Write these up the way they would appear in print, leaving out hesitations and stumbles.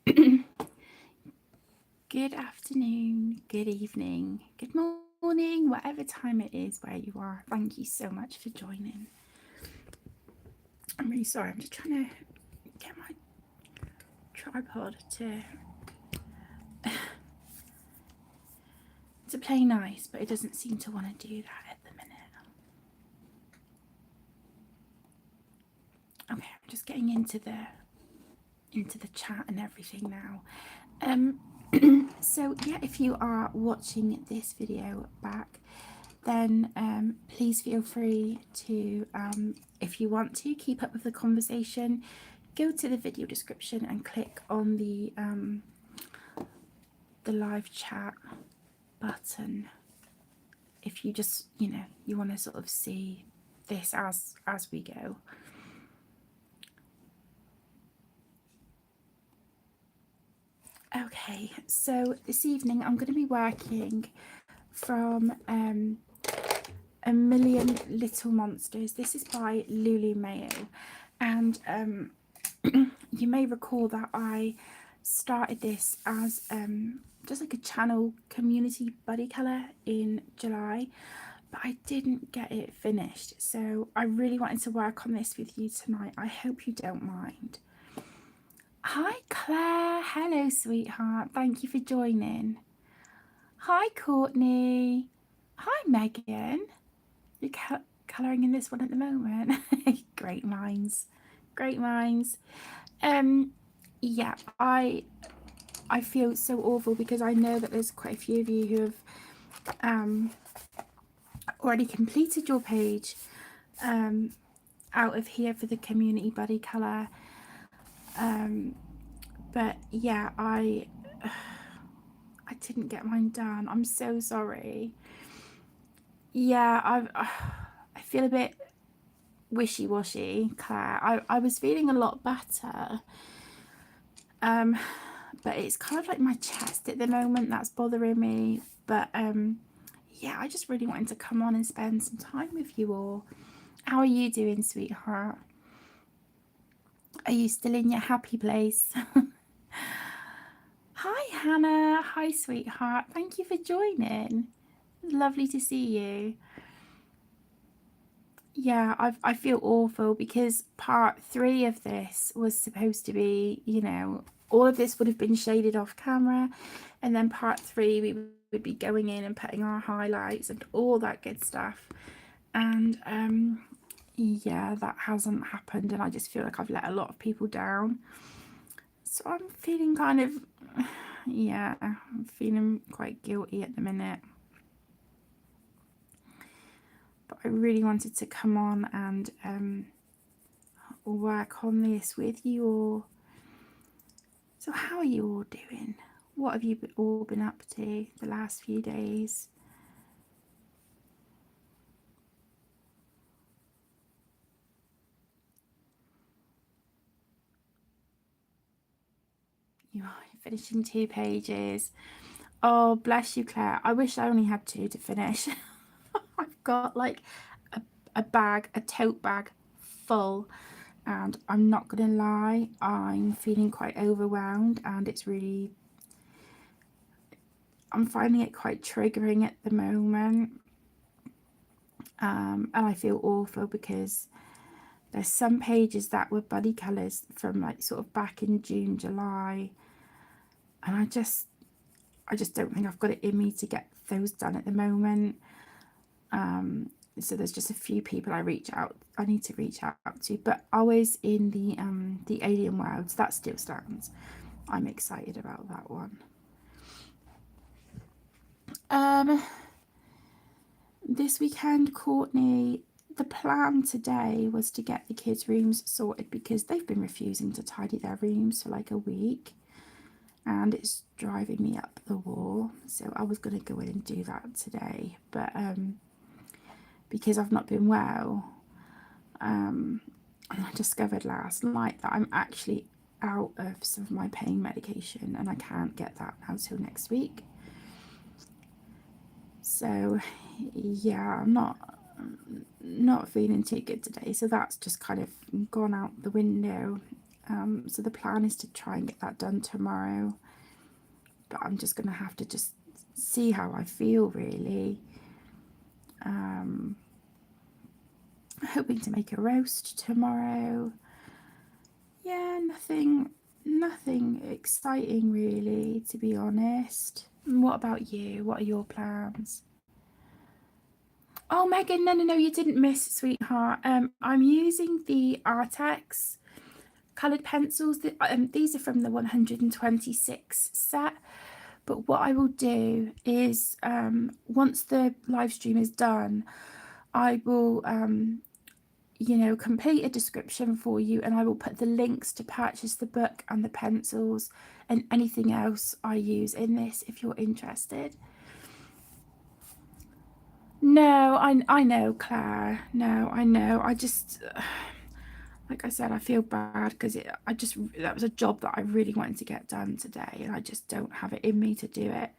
Good afternoon, good evening, good morning, whatever time it is where you are. Thank you so much for joining. I'm really sorry, I'm just trying to get my tripod to play nice, but it doesn't seem to want to do that at the minute. Okay, I'm just getting into the chat and everything now. So yeah, if you are watching this video back, then please feel free to, if you want to keep up with the conversation, go to the video description and click on the live chat button. If you just, you want to sort of see this as we go. Okay, so this evening I'm going to be working from A Million Little Monsters. This is by Lulu Mayo, and you may recall that I started this as just like a channel community buddy colour in July, but I didn't get it finished, so I really wanted to work on this with you tonight. I hope you don't mind. Hi Claire, hello sweetheart, thank you for joining. Hi Courtney, hi Megan. You're colouring in this one at the moment. Great minds, great minds. Yeah, I feel so awful because I know that there's quite a few of you who have already completed your page out of here for the community buddy colour. But yeah, I didn't get mine done. I'm so sorry. Yeah, I feel a bit wishy-washy, Claire. I was feeling a lot better, but it's kind of like my chest at the moment that's bothering me. But yeah, I just really wanted to come on and spend some time with you all. How are you doing, sweetheart? Are you still in your happy place? Hi Hannah, hi sweetheart, thank you for joining. Lovely to see you. Yeah, I feel awful because part 3 of this was supposed to be, all of this would have been shaded off camera, and then part 3 we would be going in and putting our highlights and all that good stuff. And yeah, that hasn't happened, and I just feel like I've let a lot of people down. So I'm feeling kind of, yeah, I'm feeling quite guilty at the minute. But I really wanted to come on and work on this with you all. So how are you all doing? What have you all been up to the last few days? You are finishing 2 pages. Oh, bless you, Claire. I wish I only had 2 to finish. I've got like a bag, a tote bag full, and I'm not gonna lie, I'm feeling quite overwhelmed, and I'm finding it quite triggering at the moment. And I feel awful because there's some pages that were buddy colours from like sort of back in June, July, and I just don't think I've got it in me to get those done at the moment. So there's just a few people I need to reach out to, but always in the alien worlds, that still stands. I'm excited about that one. This weekend, Courtney, the plan today was to get the kids' rooms sorted because they've been refusing to tidy their rooms for like a week, and it's driving me up the wall. So I was going to go in and do that today, but because I've not been well, and I discovered last night that I'm actually out of some of my pain medication, and I can't get that now till next week. So yeah, I'm not feeling too good today, so that's just kind of gone out the window. So the plan is to try and get that done tomorrow, but I'm just going to have to just see how I feel, really. Hoping to make a roast tomorrow. Yeah, nothing exciting really, to be honest. What about you? What are your plans? Oh, Megan, no, you didn't miss, sweetheart. I'm using the enjoyxx coloured pencils. These are from the 126 set. But what I will do is, once the live stream is done, I will, complete a description for you, and I will put the links to purchase the book and the pencils and anything else I use in this if you're interested. No, I know, Claire. No, I know. I just, like I said, I feel bad because that was a job that I really wanted to get done today, and I just don't have it in me to do it.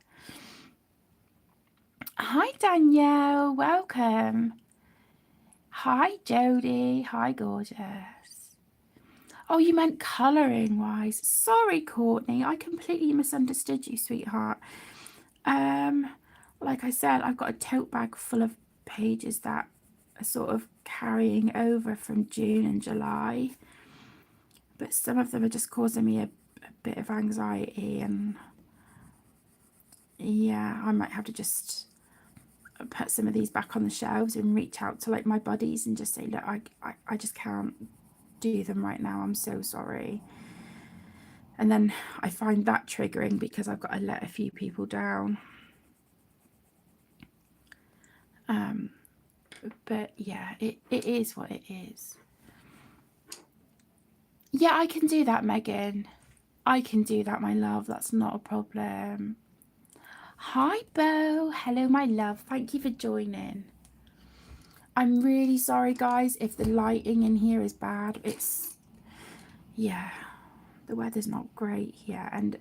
Hi, Danielle. Welcome. Hi, Jodie. Hi, gorgeous. Oh, you meant colouring wise. Sorry, Courtney. I completely misunderstood you, sweetheart. Like I said, I've got a tote bag full of pages that are sort of carrying over from June and July. But some of them are just causing me a bit of anxiety, and yeah, I might have to just put some of these back on the shelves and reach out to like my buddies and just say, look, I just can't do them right now. I'm so sorry. And then I find that triggering because I've got to let a few people down. But yeah, it is what it is. Yeah, I can do that, Megan. I can do that, my love. That's not a problem. Hi, Bo. Hello, my love. Thank you for joining. I'm really sorry, guys, if the lighting in here is bad. Yeah, the weather's not great here, and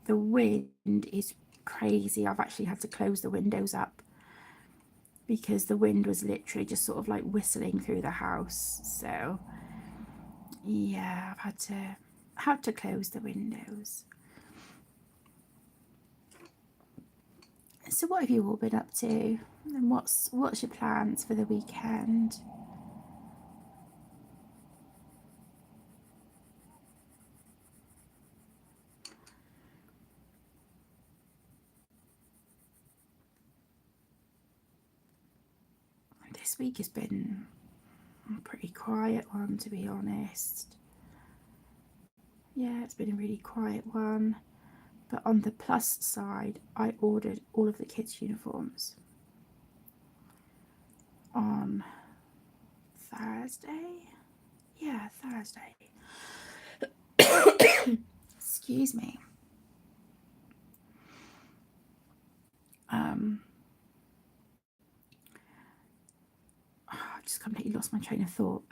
the wind is crazy. I've actually had to close the windows up because the wind was literally just sort of like whistling through the house. So yeah, I've had to close the windows. So what have you all been up to, and what's your plans for the weekend? This week has been a pretty quiet one, to be honest. Yeah, it's been a really quiet one. But on the plus side, I ordered all of the kids' uniforms on Thursday. Yeah, Thursday. Excuse me. I just completely lost my train of thought.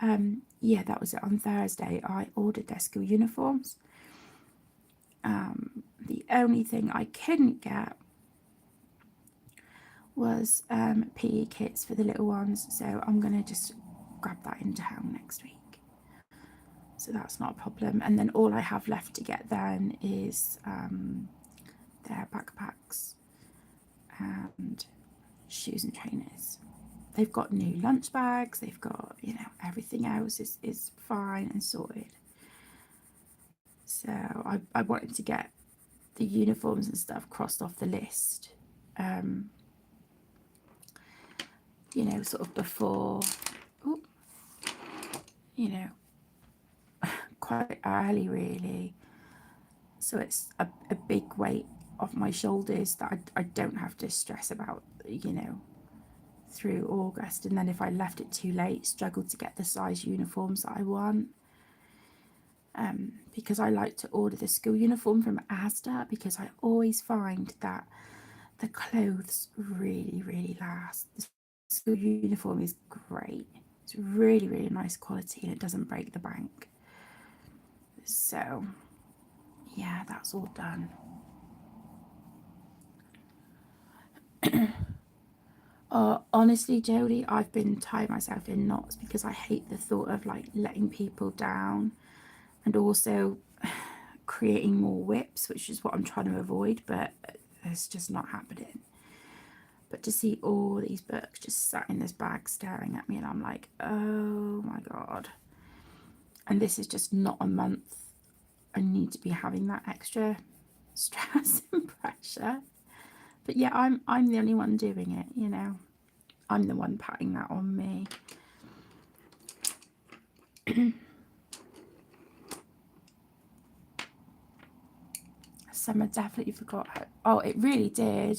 Yeah, that was it. On Thursday, I ordered their school uniforms. The only thing I couldn't get was PE kits for the little ones, so I'm gonna just grab that in town next week. So that's not a problem. And then all I have left to get then is their backpacks and shoes and trainers. They've got new lunch bags, they've got, everything else is fine and sorted. So I wanted to get the uniforms and stuff crossed off the list, sort of before, quite early really. So it's a big weight off my shoulders that I don't have to stress about, through August. And then if I left it too late, struggled to get the size uniforms that I want. Because I like to order the school uniform from Asda, because I always find that the clothes really, really last. The school uniform is great. It's really, really nice quality, and it doesn't break the bank. So yeah, that's all done. Honestly, Jodie, I've been tying myself in knots because I hate the thought of like letting people down. and also creating more whips, which is what I'm trying to avoid, but it's just not happening. But to see all these books just sat in this bag staring at me, and I'm like, oh my God. And this is just not a month I need to be having that extra stress and pressure. But yeah, I'm the only one doing it, you know. I'm the one patting that on me. Summer definitely forgot how. Oh, it really did.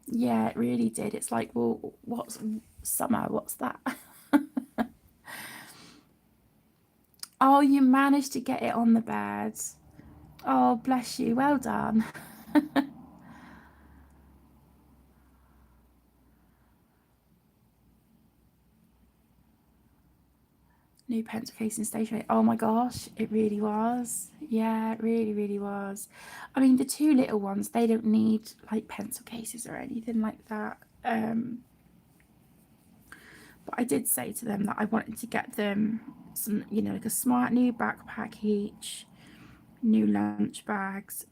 Yeah, it really did. It's like, well, what's summer? What's that? Oh, you managed to get it on the bed. Oh, bless you. Well done. New pencil case and stationery. Oh my gosh, it really was. Yeah, it really, really was. I mean, the two little ones, they don't need like pencil cases or anything like that. But I did say to them that I wanted to get them some, you know, like a smart new backpack each, new lunch bags.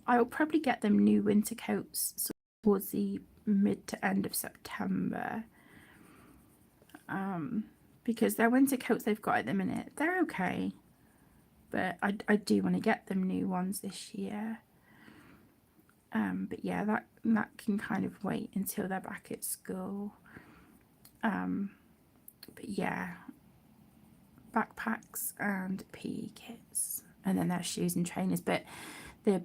I'll probably get them new winter coats towards the mid to end of September. Because their winter coats they've got at the minute, they're okay. But I do want to get them new ones this year. But yeah, that can kind of wait until they're back at school. But yeah, backpacks and PE kits, and then their shoes and trainers. But the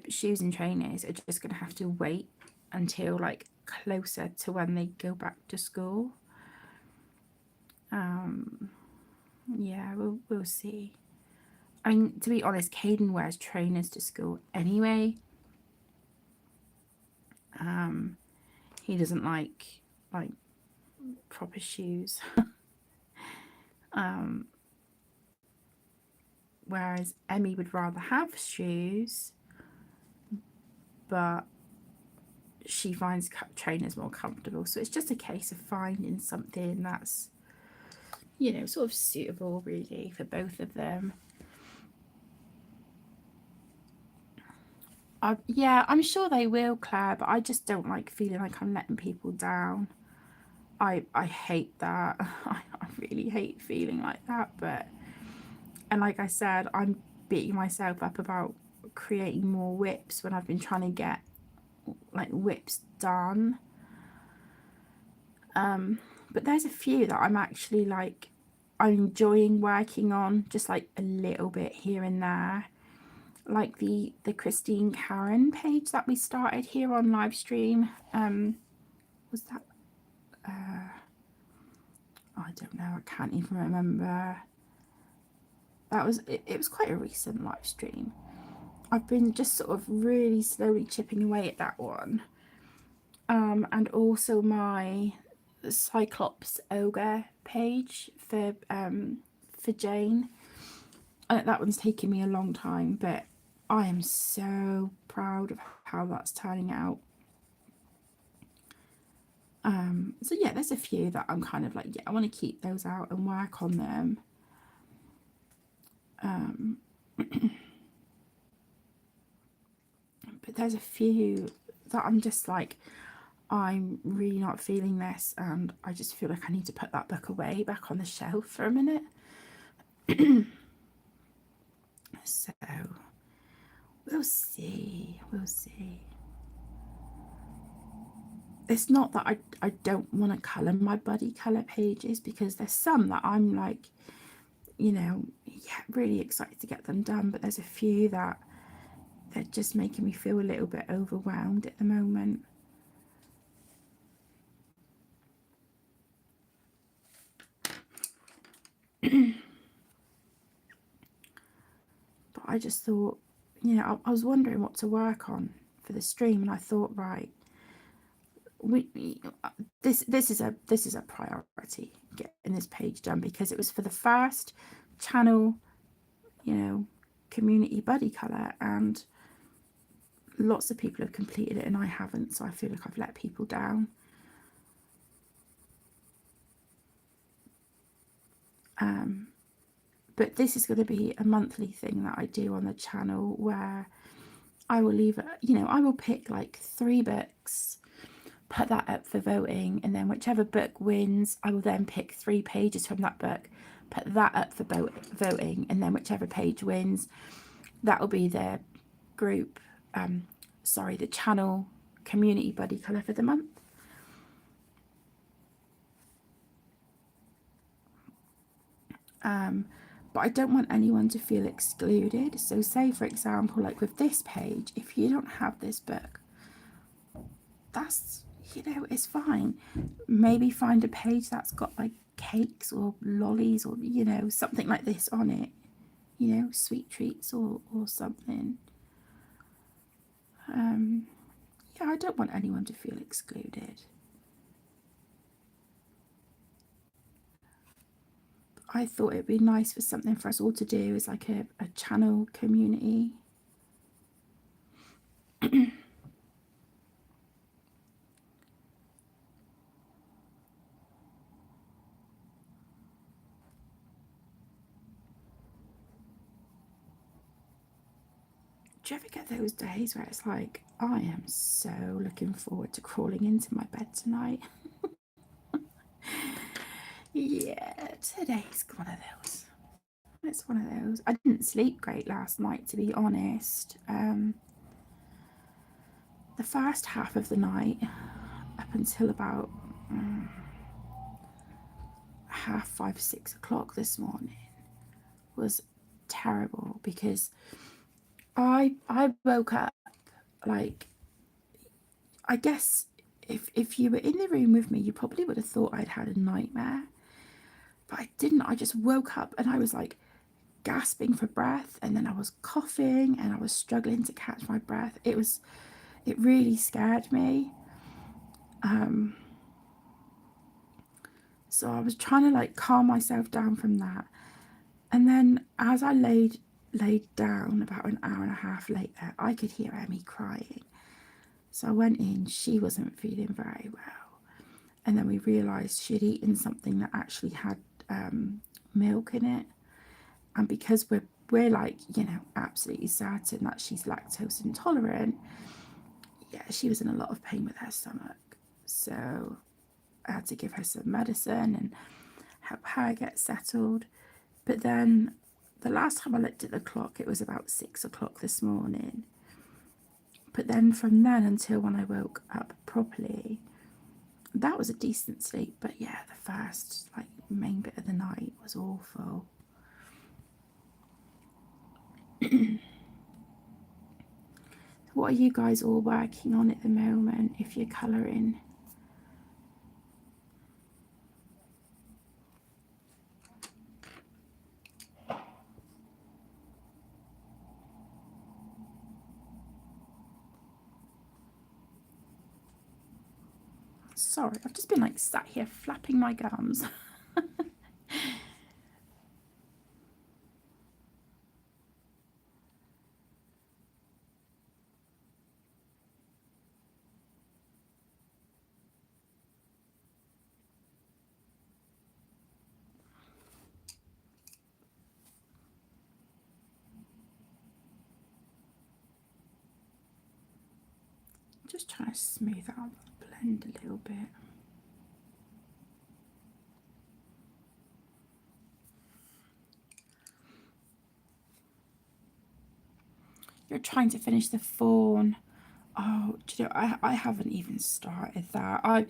shoes and trainers are just going to have to wait until like closer to when they go back to school. Yeah, we'll see. I mean, to be honest, Caden wears trainers to school anyway. He doesn't like proper shoes. Whereas Emmy would rather have shoes, but she finds trainers more comfortable. So it's just a case of finding something that's, you know, sort of suitable really for both of them. Yeah, I'm sure they will, Claire, but I just don't like feeling like I'm letting people down. I hate that. I really hate feeling like that. But, and like I said, I'm beating myself up about creating more whips when I've been trying to get like whips done. But there's a few that I'm actually like, I'm enjoying working on just like a little bit here and there. Like the Christine Karen page that we started here on Livestream. Was that I don't know, I can't even remember. That was it was quite a recent live stream. I've been just sort of really slowly chipping away at that one. And also my Cyclops Ogre page for Jane. That one's taken me a long time, but I am so proud of how that's turning out. So yeah, there's a few that I'm kind of like, yeah, I want to keep those out and work on them. But there's a few that I'm just like, I'm really not feeling this, and I just feel like I need to put that book away back on the shelf for a minute. So we'll see. It's not that I don't want to colour my buddy colour pages, because there's some that I'm like, you know, yeah, really excited to get them done, but there's a few that they're just making me feel a little bit overwhelmed at the moment. But I just thought, you know, I was wondering what to work on for the stream, and I thought, right, this is a priority, getting this page done, because it was for the first channel, you know, community buddy colour, and lots of people have completed it and I haven't, so I feel like I've let people down. But this is going to be a monthly thing that I do on the channel, where I will leave it, you know, I will pick like 3 books, put that up for voting, and then whichever book wins, I will then pick 3 pages from that book, put that up for voting, and then whichever page wins, that will be the group, the channel community buddy colour for the month. But I don't want anyone to feel excluded. So say, for example, like with this page, if you don't have this book, that's, you know, it's fine. Maybe find a page that's got like cakes or lollies or, you know, something like this on it, you know, sweet treats or something. Yeah, I don't want anyone to feel excluded. I thought it'd be nice for something for us all to do as like a channel community. Do you ever get those days where it's like, I am so looking forward to crawling into my bed tonight? Yeah, today's one of those. It's one of those. I didn't sleep great last night, to be honest. The first half of the night, up until about 5:30, 6 o'clock this morning, was terrible, because I woke up, like, I guess if you were in the room with me, you probably would have thought I'd had a nightmare, but I didn't. I just woke up and I was like gasping for breath, and then I was coughing and I was struggling to catch my breath. It really scared me. So I was trying to like calm myself down from that. And then as I laid down about an hour and a half later, I could hear Emmy crying. So I went in, she wasn't feeling very well. And then we realised she had eaten something that actually had milk in it. And because we're like, you know, absolutely certain that she's lactose intolerant, yeah, she was in a lot of pain with her stomach. So I had to give her some medicine and help her get settled. But then the last time I looked at the clock, it was about 6 o'clock this morning. But then from then until when I woke up properly, that was a decent sleep. But yeah, the first like main bit of the night was awful. What are you guys all working on at the moment if you're colouring? Sorry, I've just been like sat here flapping my gums. Just trying to smooth out the blend a little bit. You're trying to finish the fawn. Oh, do you know, I haven't even started that.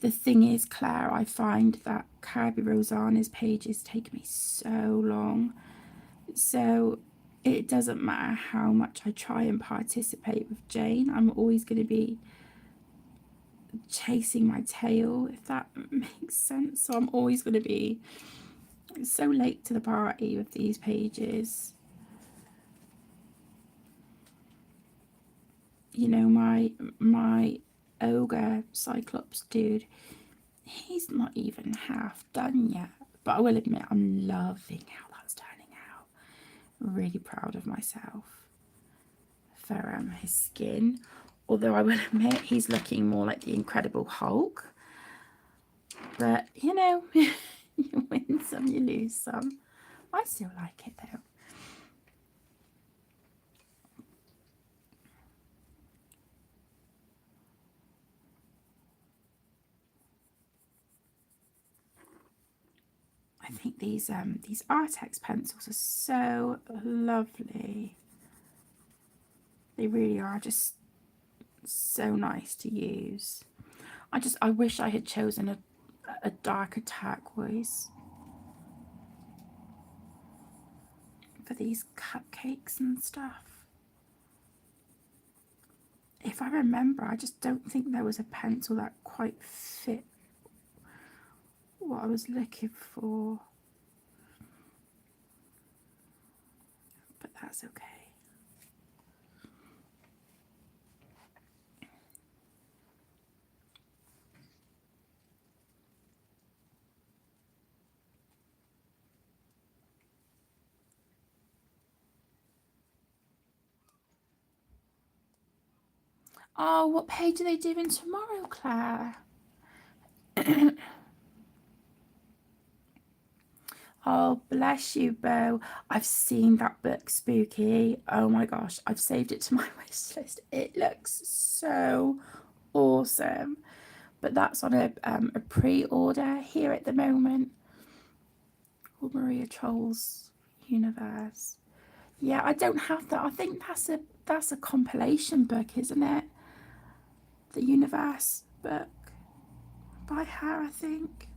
The thing is, Claire, I find that Kirby Rosanna's pages take me so long. So it doesn't matter how much I try and participate with Jane, I'm always going to be chasing my tail, if that makes sense. So I'm always going to be so late to the party with these pages. You know, my ogre Cyclops dude, he's not even half done yet. But I will admit, I'm loving how that's turning out. Really proud of myself for his skin. Although I will admit, he's looking more like the Incredible Hulk. But, you know, you win some, you lose some. I still like it though. I think these Artex pencils are so lovely. They really are just so nice to use. I wish I had chosen a darker turquoise for these cupcakes and stuff. If I remember, I just don't think there was a pencil that quite fit what I was looking for. But that's okay. Oh, what page are they doing tomorrow, Claire? Oh, bless you, Bo. I've seen that book, Spooky. Oh my gosh, I've saved it to my wish list. It looks so awesome. But that's on a pre-order here at the moment. Or Maria Troll's Universe. Yeah, I don't have that. I think that's a compilation book, isn't it? The Universe book by her, I think.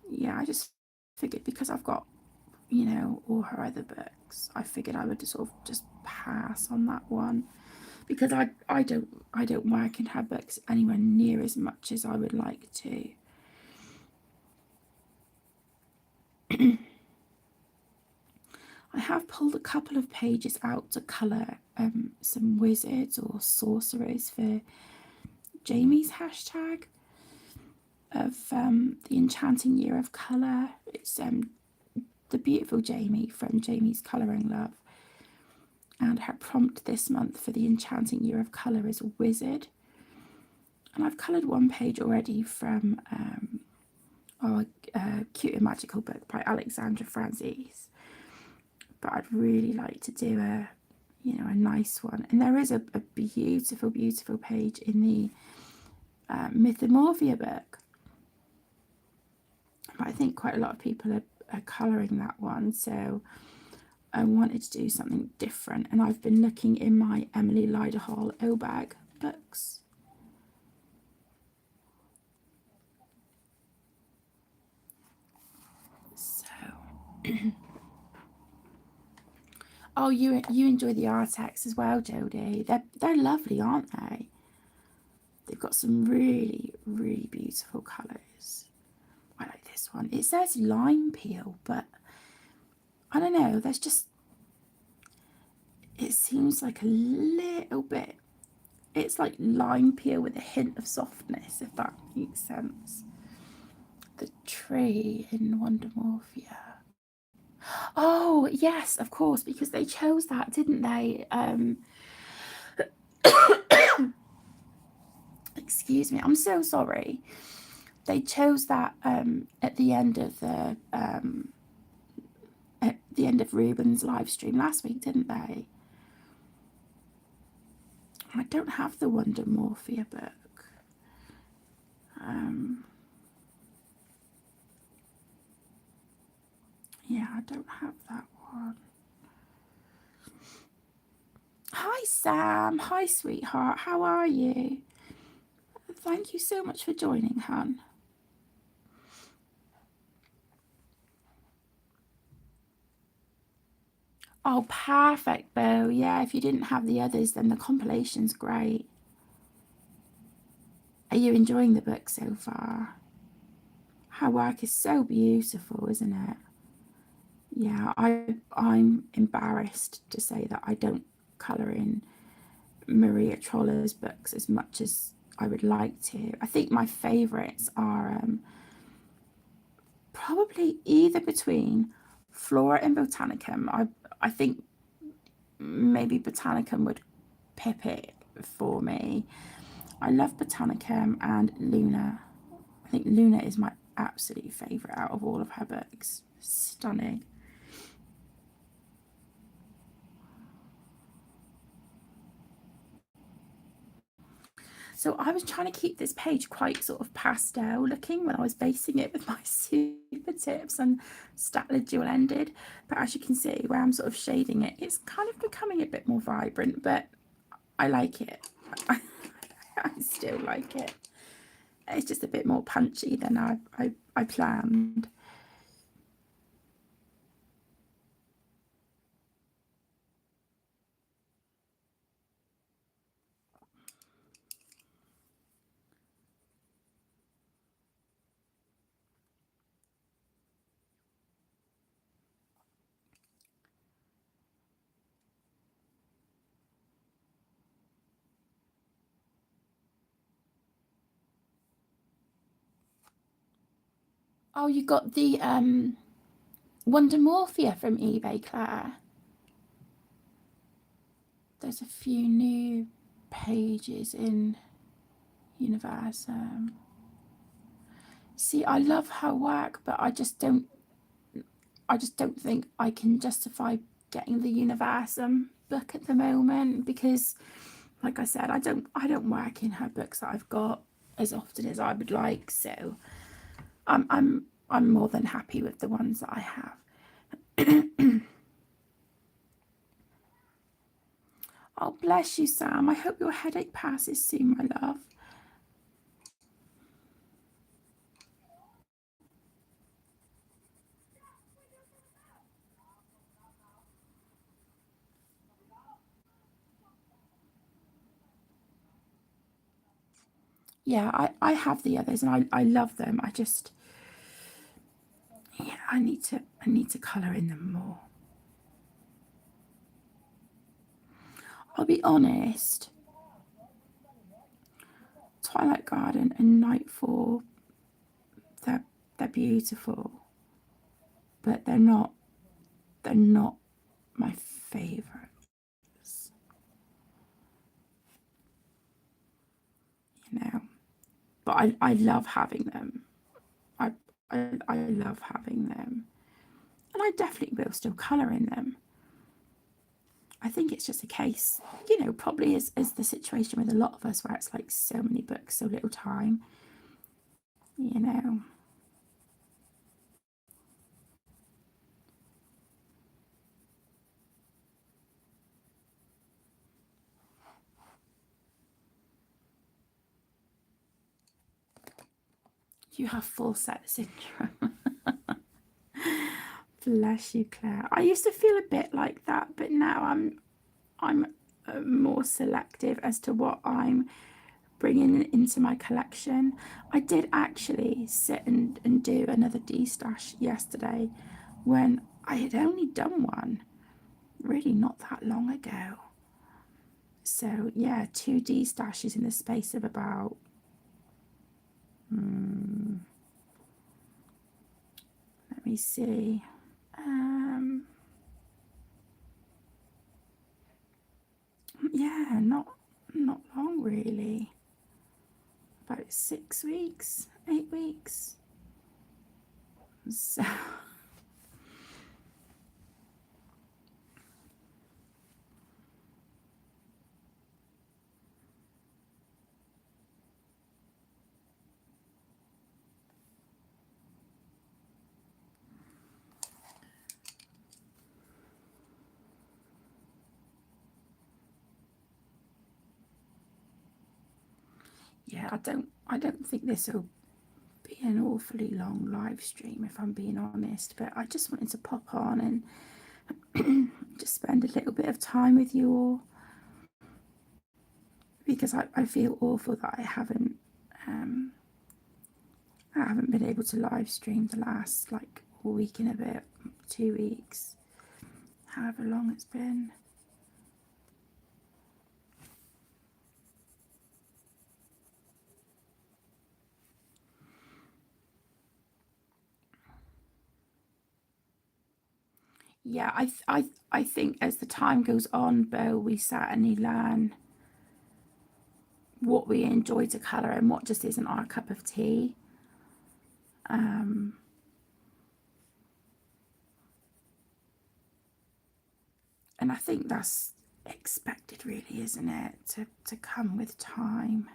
Yeah, I just figured because I've got, you know, all her other books, I figured I would sort of just pass on that one because I don't work in her books anywhere near as much as I would like to. I have pulled a couple of pages out to colour some wizards or sorcerers for Jamie's hashtag of the Enchanting Year of Colour. It's the beautiful Jamie from Jamie's Colouring Love. And her prompt this month for the Enchanting Year of Colour is a wizard. And I've coloured one page already from a Cute and Magical book by Alexandra Francis. But I'd really like to do a nice one. And there is a beautiful, beautiful page in the Mythomorphia book. But I think quite a lot of people are colouring that one. So I wanted to do something different. And I've been looking in my Emily Lyderhall Obag books. So... Oh, you enjoy the Artex as well, Jodie. They're lovely, aren't they? They've got some really, really beautiful colours. I like this one. It says lime peel, but I don't know. There's just... It seems like a little bit... It's like lime peel with a hint of softness, if that makes sense. The tree in Wondermorphia. Oh, yes, of course, because they chose that, didn't they? Excuse me, I'm so sorry. They chose that at the end of Ruben's live stream last week, didn't they? I don't have the Wondermorphia book. Yeah, I don't have that one. Hi, Sam. Hi, sweetheart. How are you? Thank you so much for joining, hon. Oh, perfect, Bo. Yeah, if you didn't have the others, then the compilation's great. Are you enjoying the book so far? Her work is so beautiful, isn't it? Yeah, I'm embarrassed to say that I don't colour in Maria Troller's books as much as I would like to. I think my favourites are probably either between Flora and Botanicum. I think maybe Botanicum would pip it for me. I love Botanicum and Luna. I think Luna is my absolute favourite out of all of her books. Stunning. So I was trying to keep this page quite sort of pastel looking when I was basing it with my super tips and Statler dual ended, but as you can see where I'm sort of shading it, it's kind of becoming a bit more vibrant, but I like it. I still like it. It's just a bit more punchy than I planned. Oh, you got the Wonder Morphia from eBay, Claire. There's a few new pages in Universum. See, I love her work, but I just don't think I can justify getting the Universum book at the moment because, like I said, I don't work in her books that I've got as often as I would like. So I'm more than happy with the ones that I have. Oh, bless you, Sam. I hope your headache passes soon, my love. Yeah, I have the others and I love them. I just, yeah, I need to colour in them more. I'll be honest, Twilight Garden and Nightfall, they're beautiful, but they're not my favourites. You know, but I love having them. I love having them, and I definitely will still colour in them. I think it's just a case, you know, probably is the situation with a lot of us where it's like so many books, so little time, you know. You have full set syndrome. Bless you, Claire. I used to feel a bit like that, but now I'm more selective as to what I'm bringing into my collection. I did actually sit and do another D-stash yesterday when I had only done one really not that long ago. So yeah, 2 D-stashes in the space of about let me see, yeah, not long really, about 6 weeks, 8 weeks. So yeah, I don't think this will be an awfully long live stream if I'm being honest, but I just wanted to pop on and just spend a little bit of time with you all because I feel awful that I haven't been able to live stream the last like week and a bit, 2 weeks, however long it's been. Yeah, I think as the time goes on, Bo, we certainly learn what we enjoy to colour and what just isn't our cup of tea. And I think that's expected, really, isn't it, to come with time.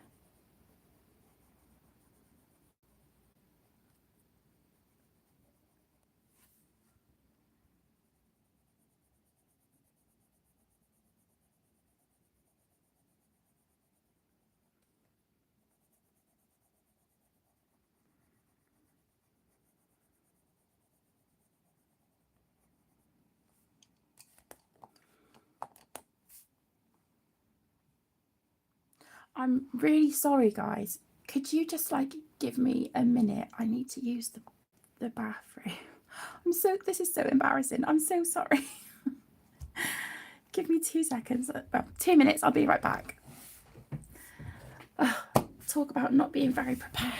I'm really sorry, guys. Could you just like give me a minute? I need to use the bathroom. This is so embarrassing. I'm so sorry. Give me 2 seconds. Well, 2 minutes. I'll be right back. Talk about not being very prepared.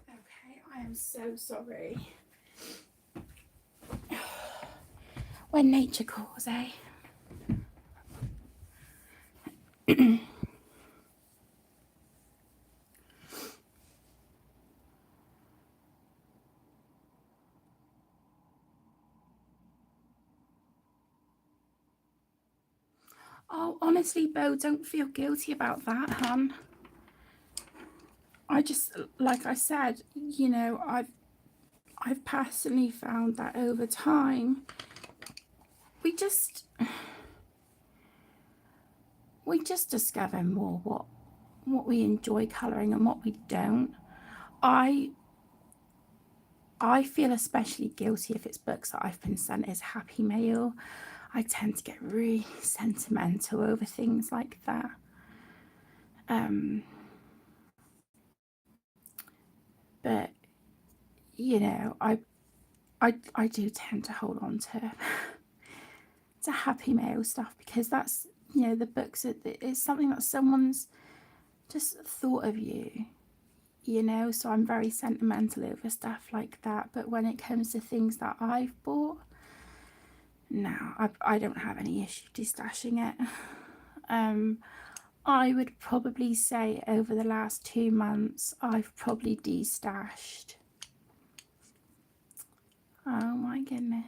Okay, I am so sorry. When nature calls, eh? Oh, honestly, Bo, don't feel guilty about that, hun. I just, like I said, you know, I've personally found that over time, we just discover more what we enjoy colouring and what we don't. I feel especially guilty if it's books that I've been sent as happy mail. I tend to get really sentimental over things like that. But you know, I do tend to hold on to happy mail stuff because that's, you know, the books it's something that someone's just thought of you, you know. So I'm very sentimental over stuff like that. But when it comes to things that I've bought, no, I don't have any issue destashing it. I would probably say over the last 2 months, I've probably destashed. Oh my goodness.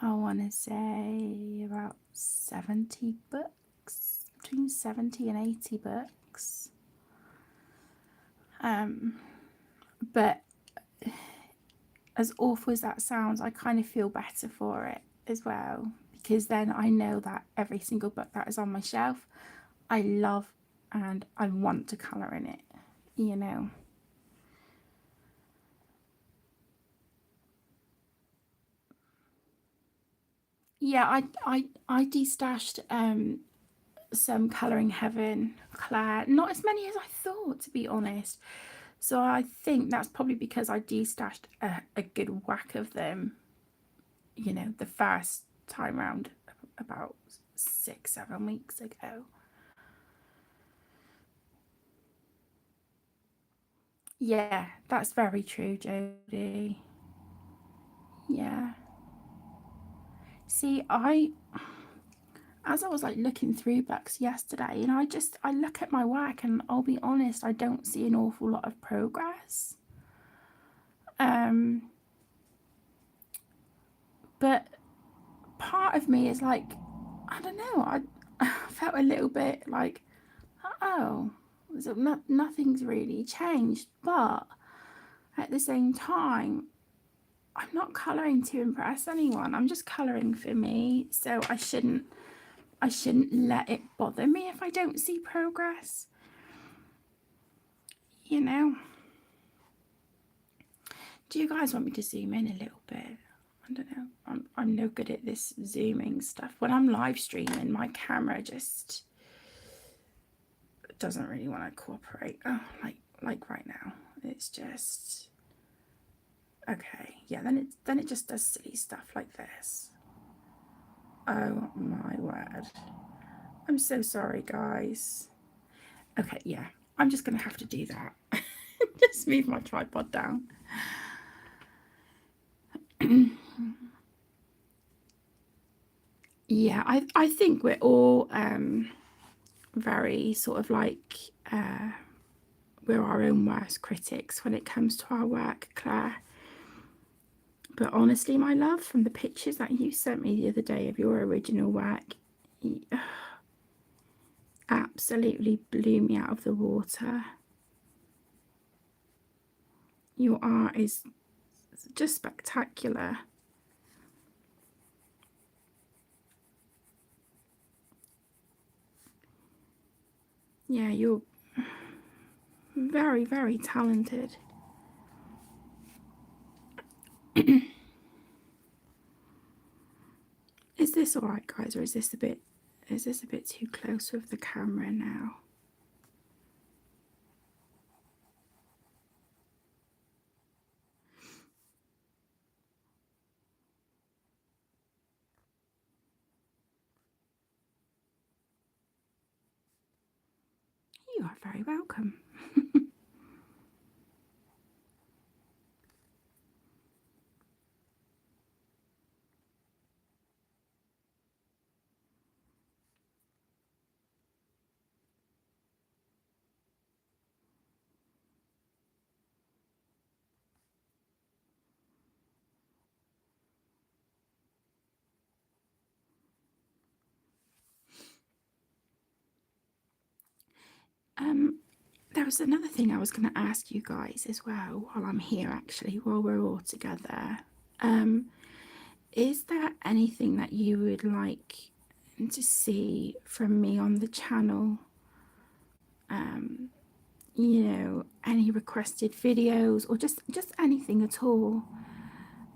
I want to say about 70 books, between 70 and 80 books. But as awful as that sounds, I kind of feel better for it as well, because then I know that every single book that is on my shelf I love and I want to colour in it, you know. Yeah, I destashed some Colouring Heaven Claire, not as many as I thought, to be honest. So I think that's probably because I destashed a good whack of them, you know, the first time round about 6-7 weeks ago. Yeah, that's very true, Jodie. Yeah. See, as I was like looking through books yesterday, and I look at my work and I'll be honest, I don't see an awful lot of progress. But part of me is like, I don't know, I felt a little bit like, oh, so nothing's really changed. But at the same time, I'm not colouring to impress anyone. I'm just colouring for me. So I shouldn't let it bother me if I don't see progress. You know. Do you guys want me to zoom in a little bit? I don't know. I'm no good at this zooming stuff. When I'm live streaming, my camera just doesn't really want to cooperate. Oh, like right now. It's just okay. Yeah, then it just does silly stuff like this. Oh my word. I'm so sorry, guys. Okay, yeah. I'm just gonna have to do that. Just move my tripod down. Yeah, I think we're all very sort of like we're our own worst critics when it comes to our work, Claire. But honestly, my love, from the pictures that you sent me the other day of your original work, absolutely blew me out of the water. Your art is just spectacular. Yeah, you're very, very talented. Is this all right, guys, or is this a bit too close with the camera now? You are very welcome. There was another thing I was going to ask you guys as well while I'm here, actually, while we're all together. Is there anything that you would like to see from me on the channel? You know, any requested videos or just anything at all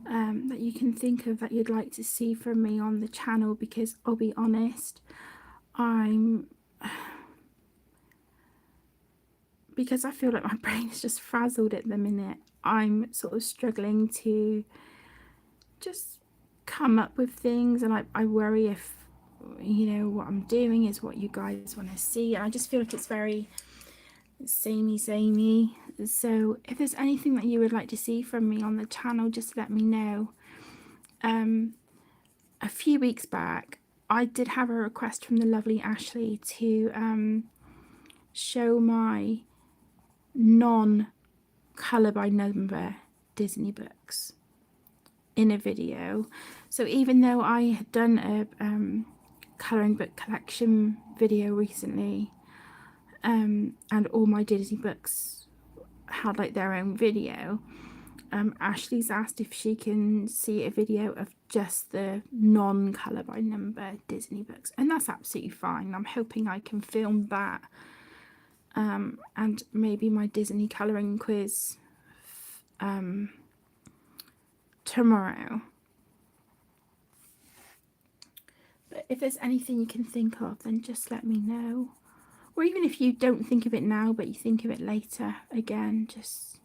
that you can think of that you'd like to see from me on the channel? Because I'll be honest, because I feel like my brain is just frazzled at the minute, I'm sort of struggling to just come up with things, and I worry if, you know, what I'm doing is what you guys want to see. And I just feel like it's very samey. So if there's anything that you would like to see from me on the channel, just let me know. A few weeks back, I did have a request from the lovely Ashley to show my non-colour by number Disney books in a video. So even though I had done a colouring book collection video recently, and all my Disney books had like their own video, Ashley's asked if she can see a video of just the non-colour by number Disney books, and that's absolutely fine. I'm hoping I can film that, and maybe my Disney colouring quiz tomorrow. But if there's anything you can think of, then just let me know. Or even if you don't think of it now, but you think of it later, again, just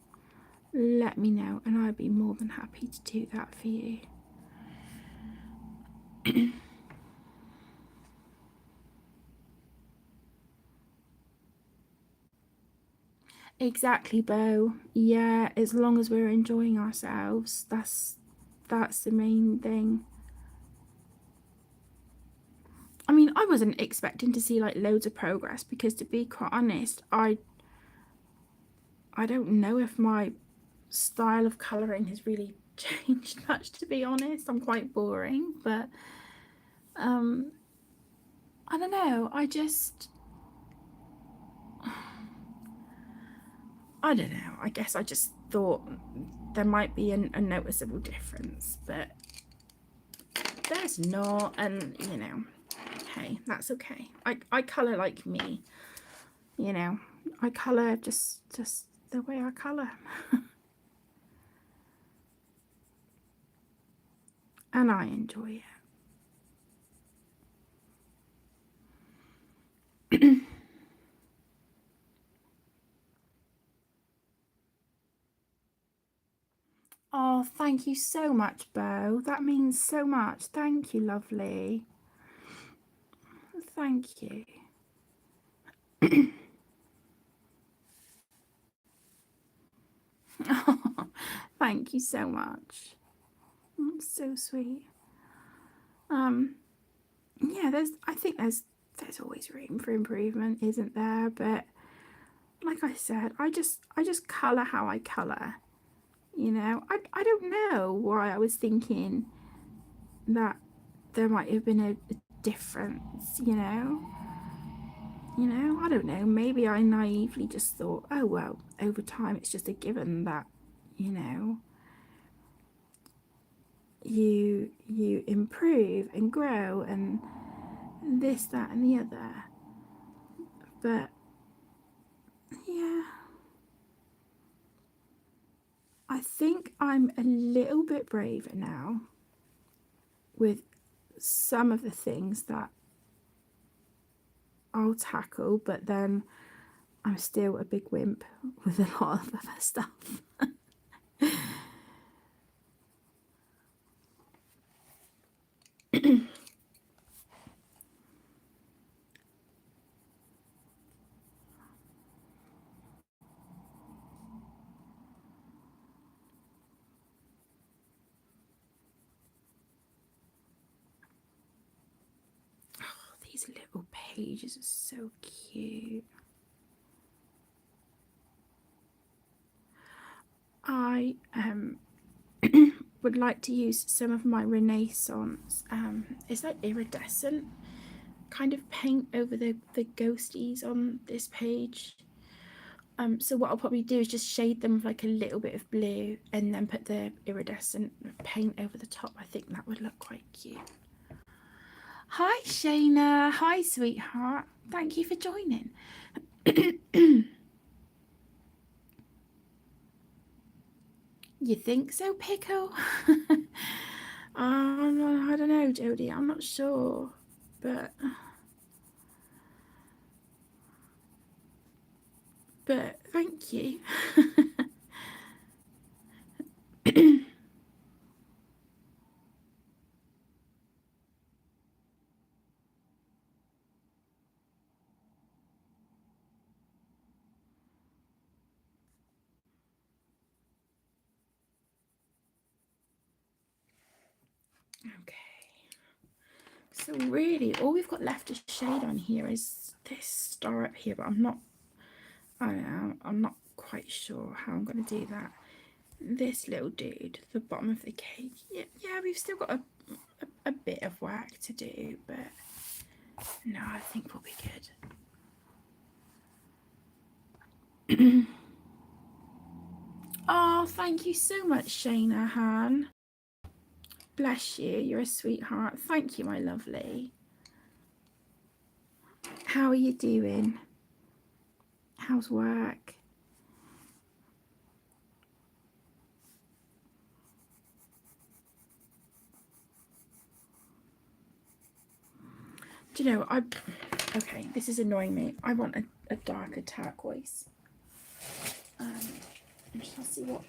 let me know, and I'd be more than happy to do that for you. Exactly, Bo. Yeah, as long as we're enjoying ourselves, that's the main thing. I mean, I wasn't expecting to see like loads of progress, because to be quite honest, I don't know if my style of colouring has really changed much, to be honest. I'm quite boring, but I don't know, I don't know, I guess I just thought there might be a noticeable difference, but there's not. And you know, hey, that's okay. I colour like me, you know, I colour just the way I colour. And I enjoy it. Oh, thank you so much, Bo. That means so much. Thank you, lovely. Thank you. Oh, thank you so much. That's so sweet. Yeah, I think there's always room for improvement, isn't there? But like I said, I just colour how I colour. You know, I don't know why I was thinking that there might have been a difference, you know. I don't know, maybe I naively just thought, oh well, over time it's just a given that, you know, you improve and grow and this, that and the other. But yeah, I think I'm a little bit braver now with some of the things that I'll tackle, but then I'm still a big wimp with a lot of other stuff. Oh, these little pages are so cute. I would like to use some of my Renaissance, it's like iridescent kind of paint over the ghosties on this page. So what I'll probably do is just shade them with like a little bit of blue and then put the iridescent paint over the top. I think that would look quite cute. Hi Shayna, hi sweetheart, thank you for joining. You think so, Pickle? I don't know, Jodie, I'm not sure, but thank you. Okay, so really all we've got left to shade on here is this star up here, but I'm not quite sure how I'm going to do that. This little dude, the bottom of the cake, yeah, we've still got a bit of work to do, but no, I think we'll be good. Oh, thank you so much, Shayna Han. Bless you. You're a sweetheart. Thank you, my lovely. How are you doing? How's work? Do you know, okay, this is annoying me. I want a darker turquoise. I'm just gonna see what.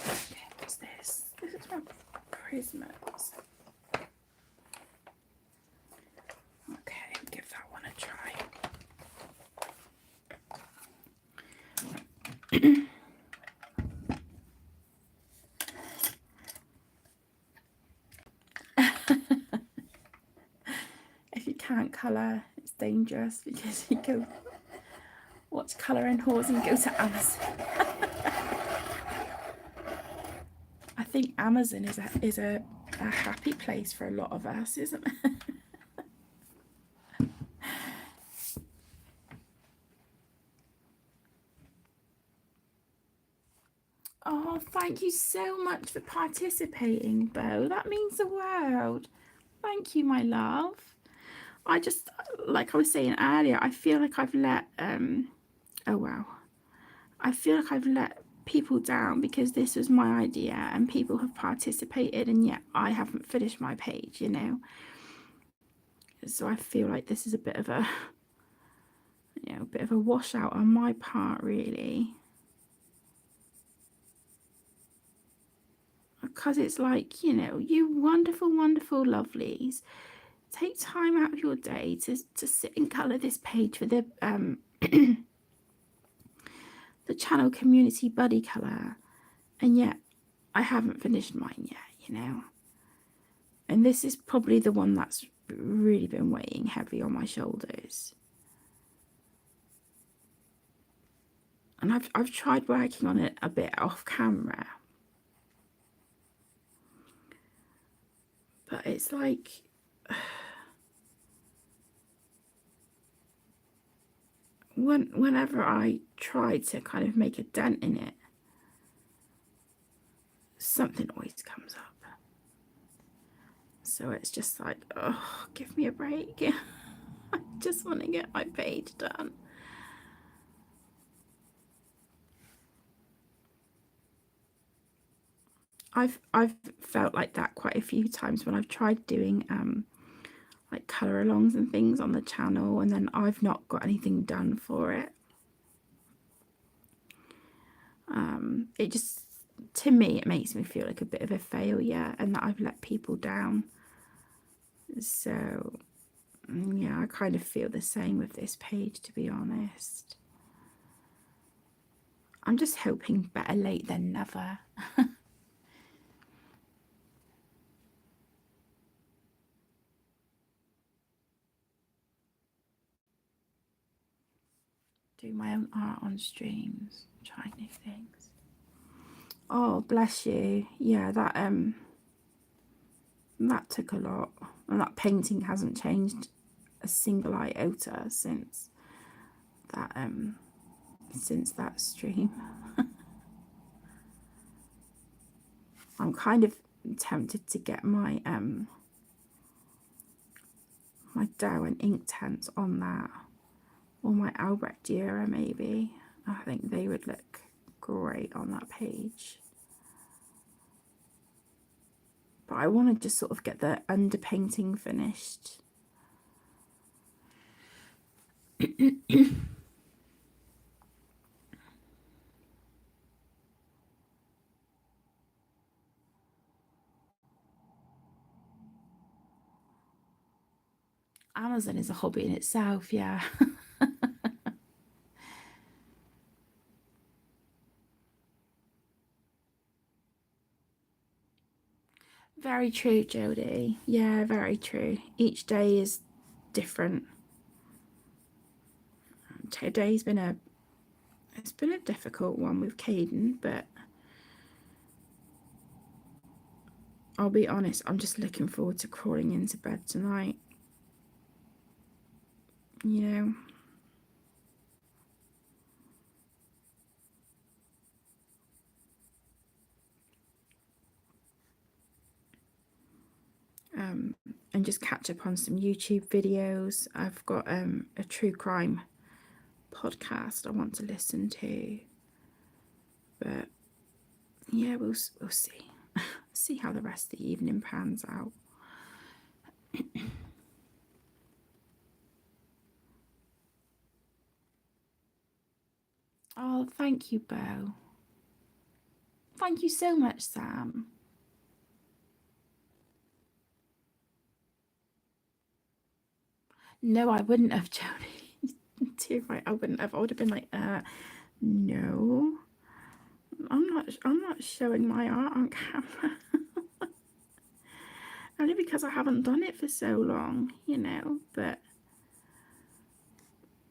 Okay, what's this? This is from Prismas. Okay, I'll give that one a try. If you can't colour, it's dangerous because you go watch colouring horse and go to Amazon. I think Amazon is a happy place for a lot of us, isn't it? Oh, thank you so much for participating, Bo. That means the world. Thank you, my love. I just, like I was saying earlier, I feel like I've let, oh wow. I feel like I've let people down because this was my idea and people have participated and yet I haven't finished my page, you know. So I feel like this is a bit of a, you know, a bit of a washout on my part, really. Because it's like, you know, you wonderful, wonderful lovelies, take time out of your day to sit and colour this page for the the channel community buddy colour, and yet I haven't finished mine yet, you know. And this is probably the one that's really been weighing heavy on my shoulders. And I've tried working on it a bit off camera, but it's like whenever I try to kind of make a dent in it, something always comes up. So it's just like, oh, give me a break. I just want to get my page done. I've felt like that quite a few times when I've tried doing like colour alongs and things on the channel, and then I've not got anything done for it. It just, to me, it makes me feel like a bit of a failure and that I've let people down. So yeah, I kind of feel the same with this page, to be honest. I'm just hoping better late than never. Do my own art on streams, try new things. Oh, bless you. Yeah, that took a lot. And that painting hasn't changed a single iota since that stream. I'm kind of tempted to get my my dough and Inktense on that, or my Albrecht Dürer maybe. I think they would look great on that page. But I want to just sort of get the underpainting finished. Amazon is a hobby in itself, yeah. Very true, Jodie. Yeah, very true. Each day is different. Today's been a difficult one with Caden, but I'll be honest, I'm just looking forward to crawling into bed tonight. You know, and just catch up on some YouTube videos. I've got a true crime podcast I want to listen to, but yeah, we'll see. See how the rest of the evening pans out. Oh, thank you, Bo. Thank you so much, Sam. No, I wouldn't have, Jodie. Too right, I wouldn't have. I would have been like, no, I'm not showing my art on camera. Only because I haven't done it for so long, you know. But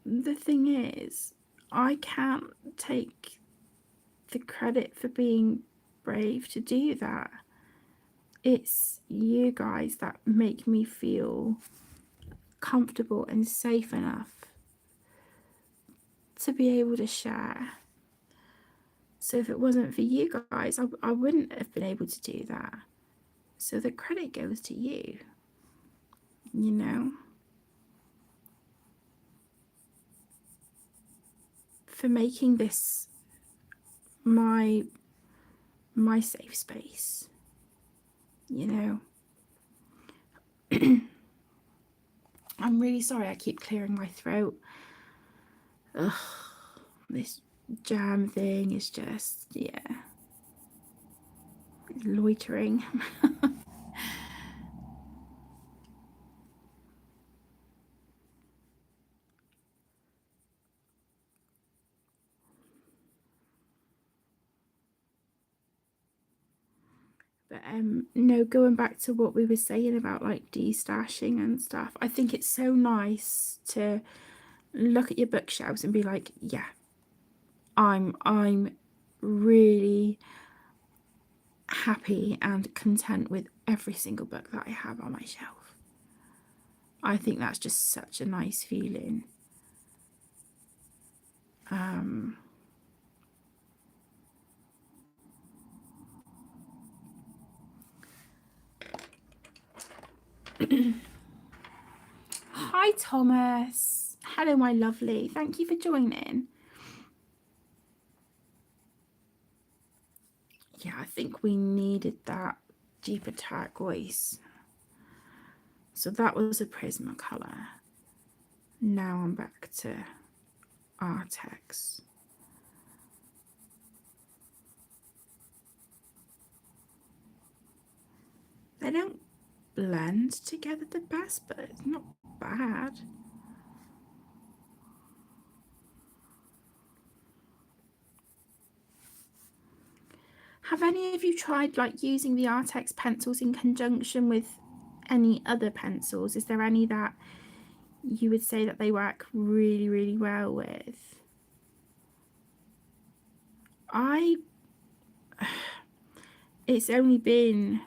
the thing is, I can't take the credit for being brave to do that. It's you guys that make me feel comfortable and safe enough to be able to share. So if it wasn't for you guys, I wouldn't have been able to do that. So the credit goes to you, you know, for making this my safe space, you know. I'm really sorry I keep clearing my throat. Ugh, this jam thing is just, yeah, loitering. But no, going back to what we were saying about like destashing and stuff, I think it's so nice to look at your bookshelves and be like, yeah, I'm really happy and content with every single book that I have on my shelf. I think that's just such a nice feeling. Hi, Thomas. Hello, my lovely. Thank you for joining. Yeah, I think we needed that deeper turquoise. So that was a Prismacolor. Now I'm back to Artex. They don't blend together the best, but it's not bad. Have any of you tried like using the Artex pencils in conjunction with any other pencils? Is there any that you would say that they work really, really well with? It's only been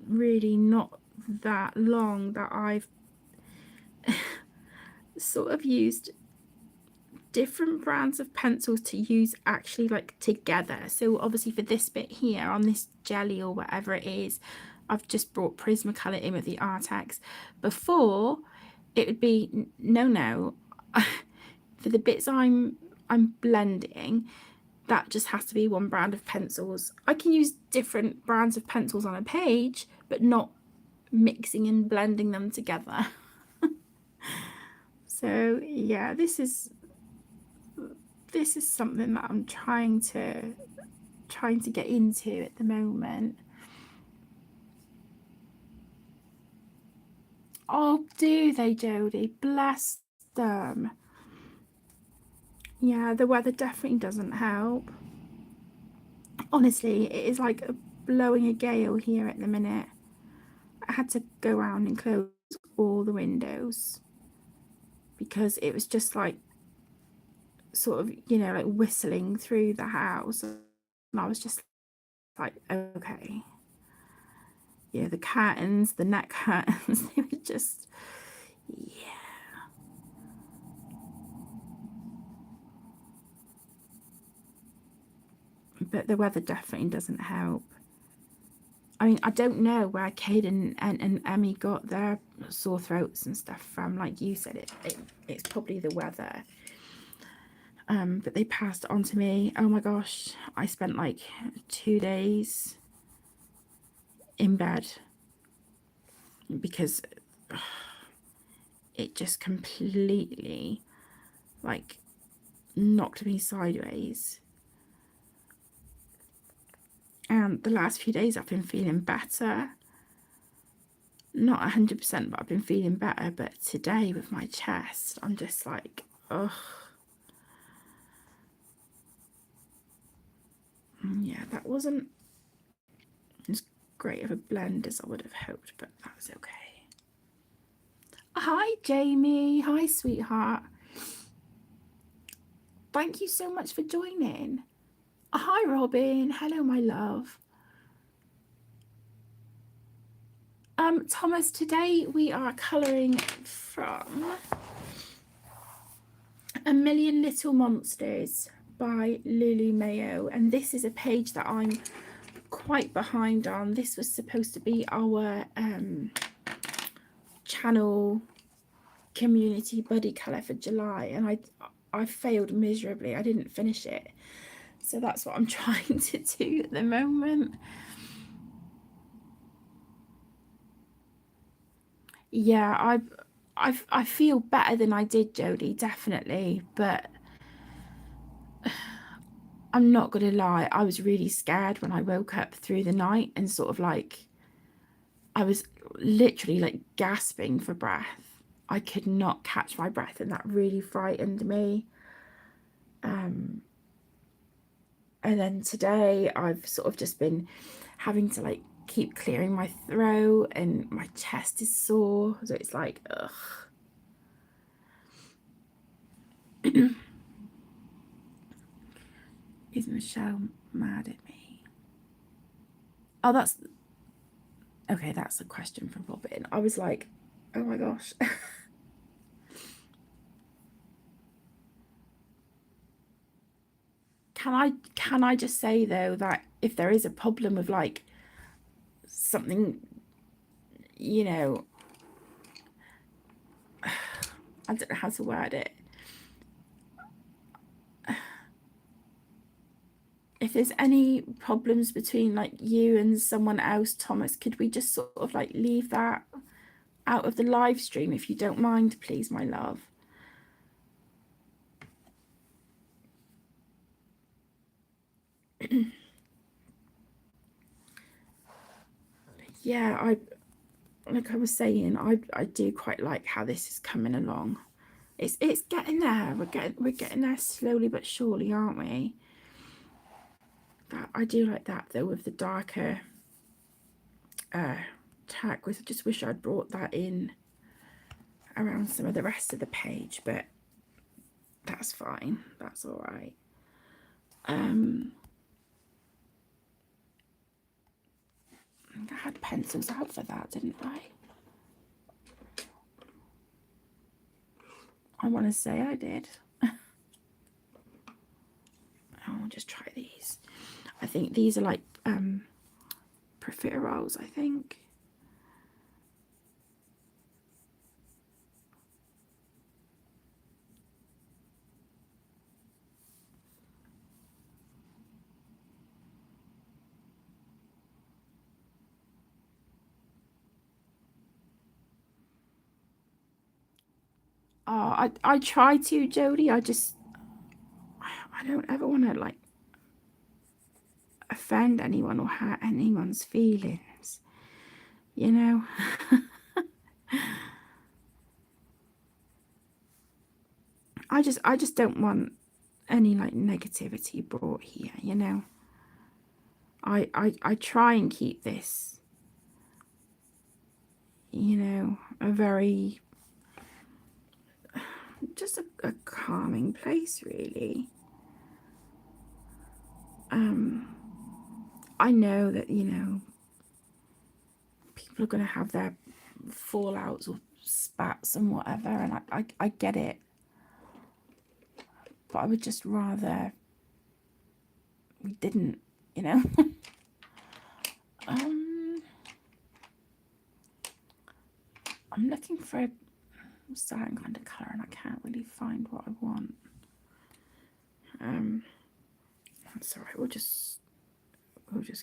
really not that long that I've sort of used different brands of pencils to use actually like together. So obviously for this bit here on this jelly or whatever it is, I've just brought Prismacolor in with the Artex. Before it would be no for the bits I'm blending, that just has to be one brand of pencils. I can use different brands of pencils on a page, but not mixing and blending them together. So yeah, this is something that I'm trying to get into at the moment. Oh, do they, Jodie? Bless them. Yeah, the weather definitely doesn't help. Honestly, it is like blowing a gale here at the minute. I had to go around and close all the windows because it was just like sort of, you know, like whistling through the house. And I was just like, okay. You know, the curtains, the net curtains, they were just, yeah. But the weather definitely doesn't help. I mean, I don't know where Cade and Emmy got their sore throats and stuff from. Like you said, it's probably the weather. But they passed it on to me. Oh my gosh, I spent like 2 days in bed because it just completely like knocked me sideways. And the last few days I've been feeling better. Not 100%, but I've been feeling better. But today with my chest, I'm just like, ugh. Yeah, that wasn't as great of a blend as I would have hoped, but that's okay. Hi, Jamie. Hi, sweetheart. Thank you so much for joining. Hi, Robin. Hello, my love. Thomas, today we are colouring from A Million Little Monsters by Lulu Mayo, and this is a page that I'm quite behind on. This was supposed to be our channel community buddy colour for July, and I failed miserably. I didn't finish it, so that's what I'm trying to do at the moment. Yeah, I feel better than I did, Jodie, definitely, but I'm not gonna lie, I was really scared when I woke up through the night and sort of like I was literally like gasping for breath. I could not catch my breath, and that really frightened me. And then today I've sort of just been having to like keep clearing my throat, and my chest is sore, so it's like, ugh. Is Michelle mad at me? Oh, that's okay. That's a question from Robin. I was like, oh my gosh. Can I just say though that if there is a problem with like something, you know, I don't know how to word it. If there's any problems between like you and someone else, Thomas, could we just sort of like leave that out of the live stream if you don't mind, please, my love? Yeah, like I was saying, I do quite like how this is coming along. It's getting there. We're getting there slowly but surely, aren't we? That I do like that though, with the darker tack. I just wish I'd brought that in around some of the rest of the page, but that's fine. That's all right. I had pencils out for that, didn't I? I want to say I did. I'll just try these. I think these are like profiteroles, I think. Oh, I try to, Jodie. I don't ever want to like offend anyone or hurt anyone's feelings, you know. I just don't want any like negativity brought here, you know. I try and keep this, you know, a very just a calming place, really. I know that, you know, people are going to have their fallouts or spats and whatever, and I get it, but I would just rather we didn't, you know. I'm looking for a certain kind of colour and I can't really find what I want. That's alright, we'll just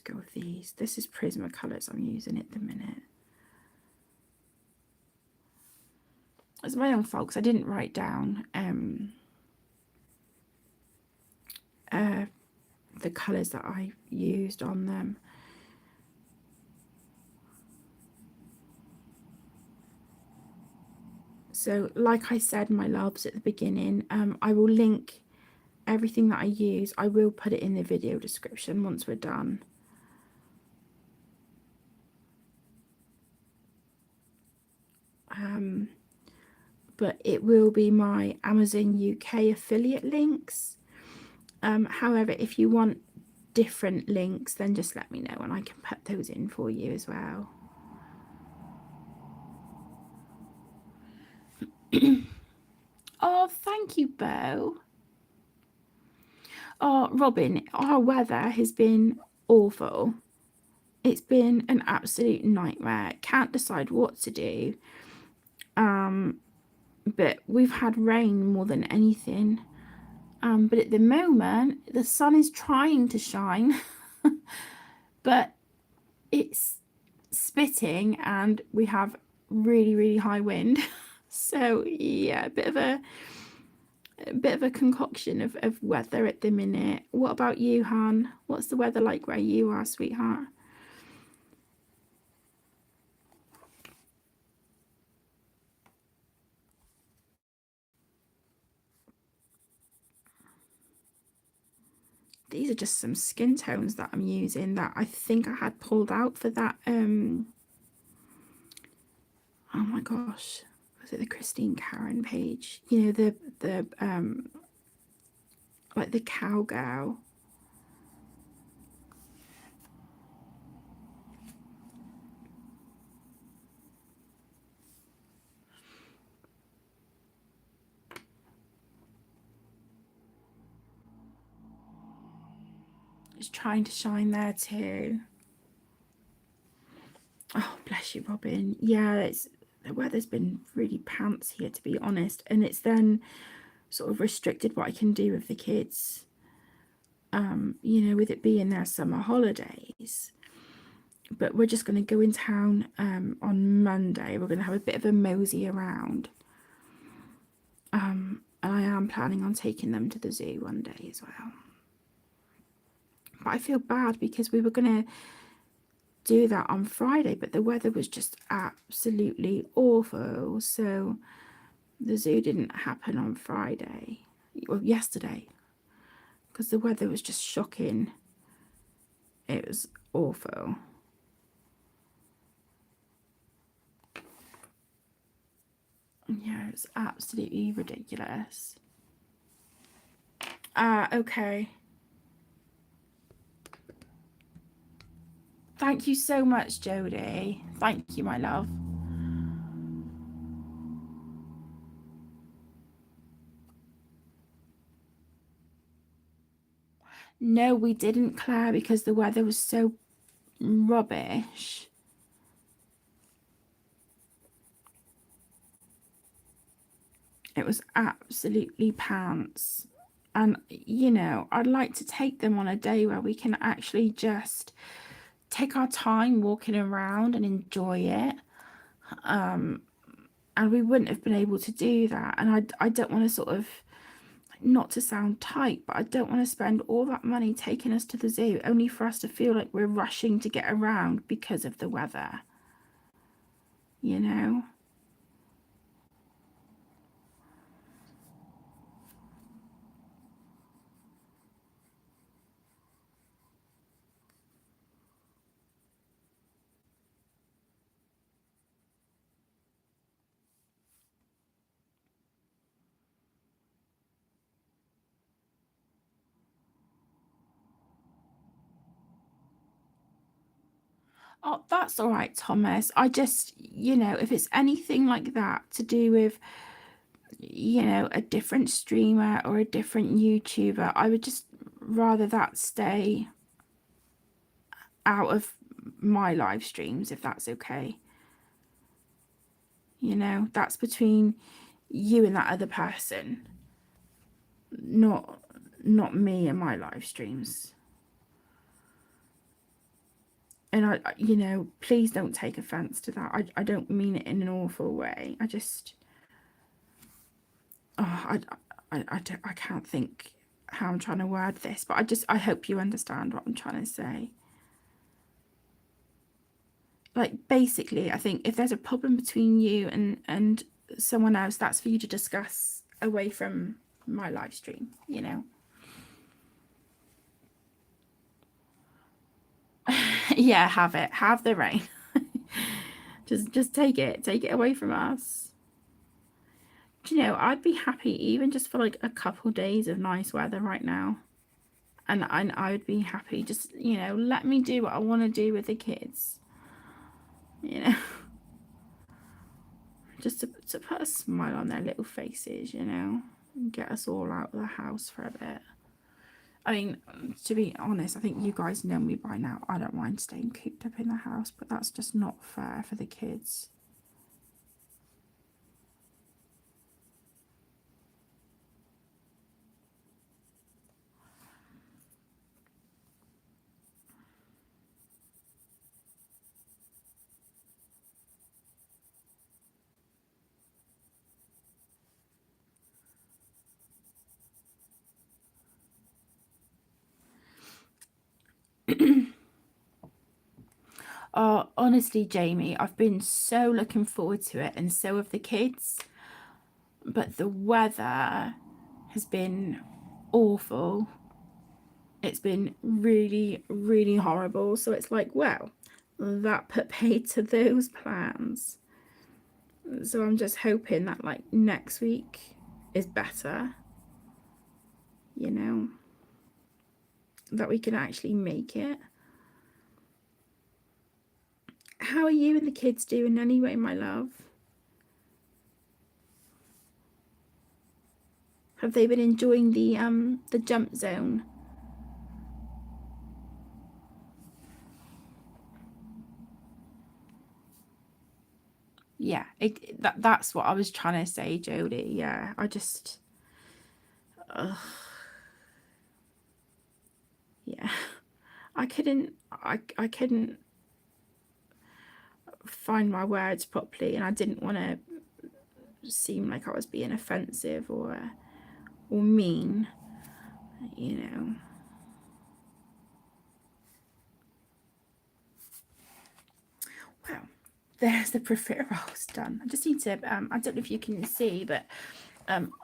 go with these. This is Prismacolors I'm using at the minute. It's my own fault because I didn't write down the colours that I used on them. So like I said, my loves, at the beginning, I will link everything that I use. I will put it in the video description once we're done. But it will be my Amazon UK affiliate links. However, if you want different links, then just let me know and I can put those in for you as well. Oh, thank you, Bo. Oh, Robin, our weather has been awful. It's been an absolute nightmare. Can't decide what to do. But we've had rain more than anything. But at the moment, the sun is trying to shine, but it's spitting and we have really, really high wind. So yeah, a bit of a concoction of weather at the minute. What about you, Han? What's the weather like where you are, sweetheart? These are just some skin tones that I'm using that I think I had pulled out for that oh my gosh, was it the Christine Karen page? You know, the like the cowgirl. It's trying to shine there too. Oh, bless you, Robin. Yeah, the weather's been really pants here, to be honest, and it's then sort of restricted what I can do with the kids. You know, with it being their summer holidays. But we're just going to go in town on Monday. We're going to have a bit of a mosey around. And I am planning on taking them to the zoo one day as well. But I feel bad because we were going to do that on Friday, but the weather was just absolutely awful. So the zoo didn't happen on Friday, or yesterday, because the weather was just shocking. It was awful. Yeah, it's absolutely ridiculous. Okay. Thank you so much, Jodie. Thank you, my love. No, we didn't, Claire, because the weather was so rubbish. It was absolutely pants. And, you know, I'd like to take them on a day where we can actually just take our time walking around and enjoy it. And we wouldn't have been able to do that. And I don't want to sort of, not to sound tight, but I don't want to spend all that money taking us to the zoo only for us to feel like we're rushing to get around because of the weather. You know? Oh, that's all right, Thomas. I just, you know, if it's anything like that to do with, you know, a different streamer or a different YouTuber, I would just rather that stay out of my live streams, if that's okay. You know, that's between you and that other person, not me and my live streams. And I, you know, please don't take offense to that. I don't mean it in an awful way. I just, oh, I can't think how I'm trying to word this, but I hope you understand what I'm trying to say. Like, basically, I think if there's a problem between you and someone else, that's for you to discuss away from my live stream, you know. Yeah, have it. Have the rain. just take it away from us. Do you know, I'd be happy even just for like a couple days of nice weather right now. And I would be happy. Just, you know, let me do what I want to do with the kids. You know. Just to put a smile on their little faces, you know. And get us all out of the house for a bit. I mean, to be honest, I think you guys know me by now. I don't mind staying cooped up in the house, but that's just not fair for the kids. Oh, honestly, Jamie, I've been so looking forward to it, and so have the kids. But the weather has been awful. It's been really, really horrible. So it's like, well, that put paid to those plans. So I'm just hoping that like next week is better, you know, that we can actually make it. How are you and the kids doing anyway, my love? Have they been enjoying the jump zone? Yeah, that's what I was trying to say, Jodie. Yeah, I just, yeah, I couldn't find my words properly, and I didn't want to seem like I was being offensive or mean, you know. Well, there's the profiteroles done. I just need to, I don't know if you can see, but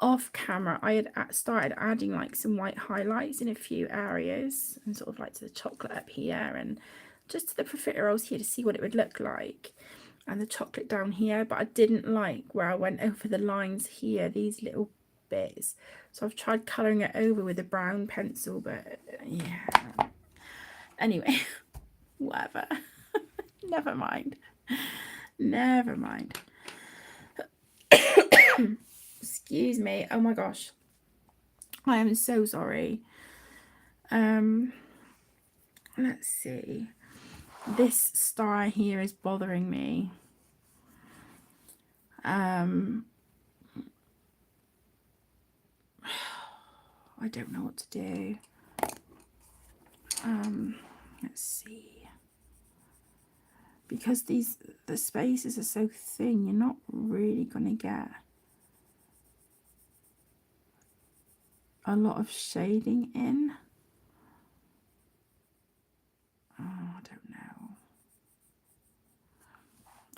off camera, I had started adding like some white highlights in a few areas, and sort of like to the chocolate up here, and just to the profiteroles here to see what it would look like, and the chocolate down here. But I didn't like where I went over the lines here, these little bits. So I've tried colouring it over with a brown pencil, but yeah. Anyway, whatever. Never mind. Never mind. Excuse me. Oh my gosh. I am so sorry. Let's see. This star here is bothering me. I don't know what to do. Let's see. Because the spaces are so thin, you're not really going to get a lot of shading in. Oh, I don't know.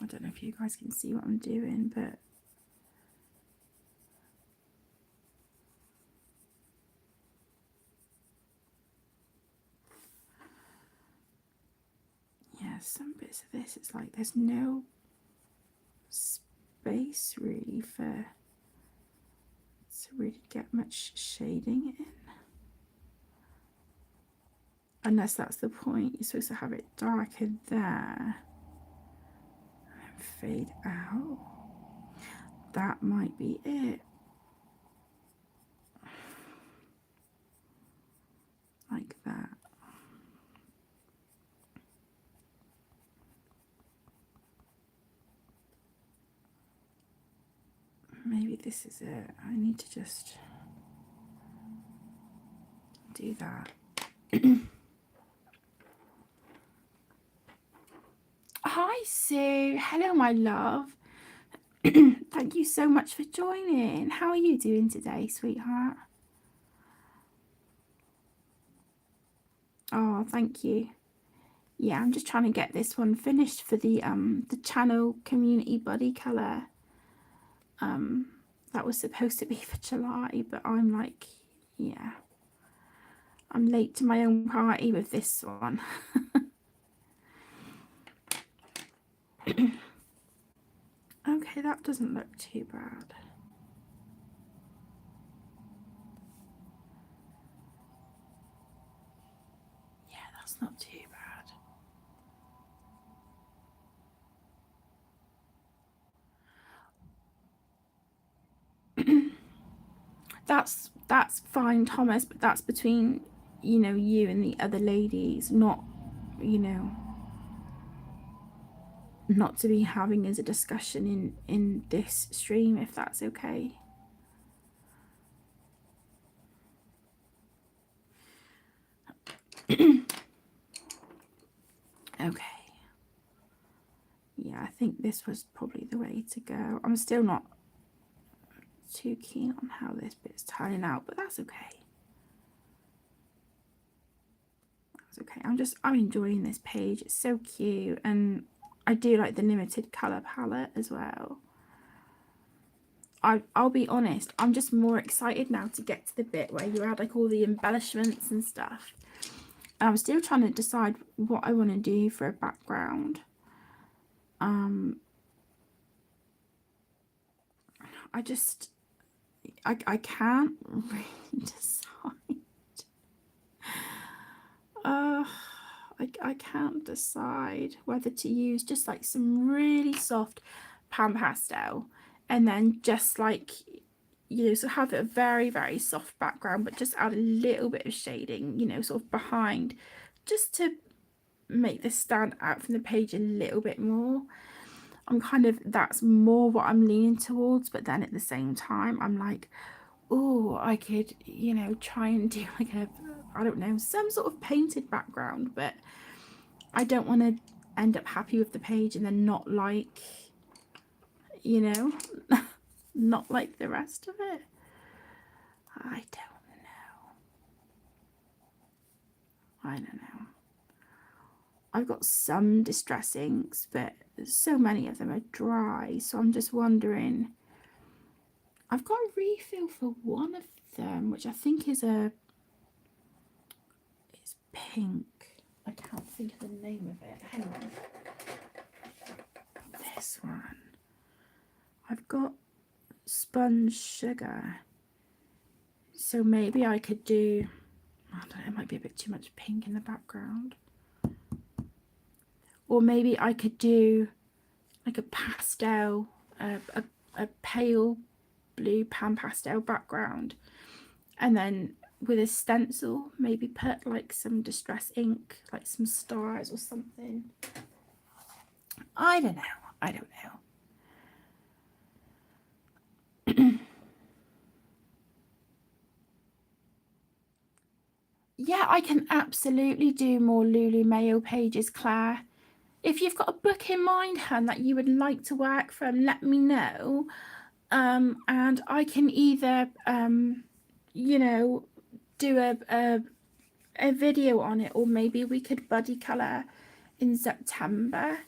I don't know if you guys can see what I'm doing, but yeah, some bits of this, it's like there's no space really to really get much shading in. Unless that's the point, you're supposed to have it darker there and fade out. That might be it. Like that. maybe this is it. I need to just do that. Hi Sue, hello my love. Thank you so much for joining. How are you doing today, sweetheart? Oh, thank you. Yeah, I'm just trying to get this one finished for the channel community buddy colour. That was supposed to be for July, but I'm like, yeah, I'm late to my own party with this one. Okay, that doesn't look too bad. Yeah, that's not too bad. That's fine, Thomas, but that's between, you know, you and the other ladies, not, you know, not to be having as a discussion in this stream, if that's okay. Okay. Yeah, I think this was probably the way to go. I'm still not too keen on how this bit's turning out, but that's okay. That's okay. I'm enjoying this page. It's so cute, and I do like the limited colour palette as well. I'll be honest, I'm just more excited now to get to the bit where you add like all the embellishments and stuff. And I'm still trying to decide what I want to do for a background. I can't really decide. I can't decide whether to use just like some really soft pan pastel and then just like, you know, so have a very, very soft background, but just add a little bit of shading, you know, sort of behind, just to make this stand out from the page a little bit more. I'm kind of, that's more what I'm leaning towards, but then at the same time, I'm like, oh, I could, you know, try and do like a, I don't know, some sort of painted background, but I don't want to end up happy with the page and then not like, you know, not like the rest of it. I don't know. I've got some distress inks, but so many of them are dry, so I'm just wondering. I've got a refill for one of them, which I think is it's pink. I can't think of the name of it. Hang on. This one. I've got sponge sugar. So maybe I could do, I don't know, it might be a bit too much pink in the background. Or maybe I could do like a pastel, a pale blue pan pastel background. And then with a stencil, maybe put like some distress ink, like some stars or something. I don't know. Yeah, I can absolutely do more Lulu Mayo pages, Claire. If you've got a book in mind, hun, that you would like to work from, let me know. And I can either, you know, do a video on it, or maybe we could buddy colour in September.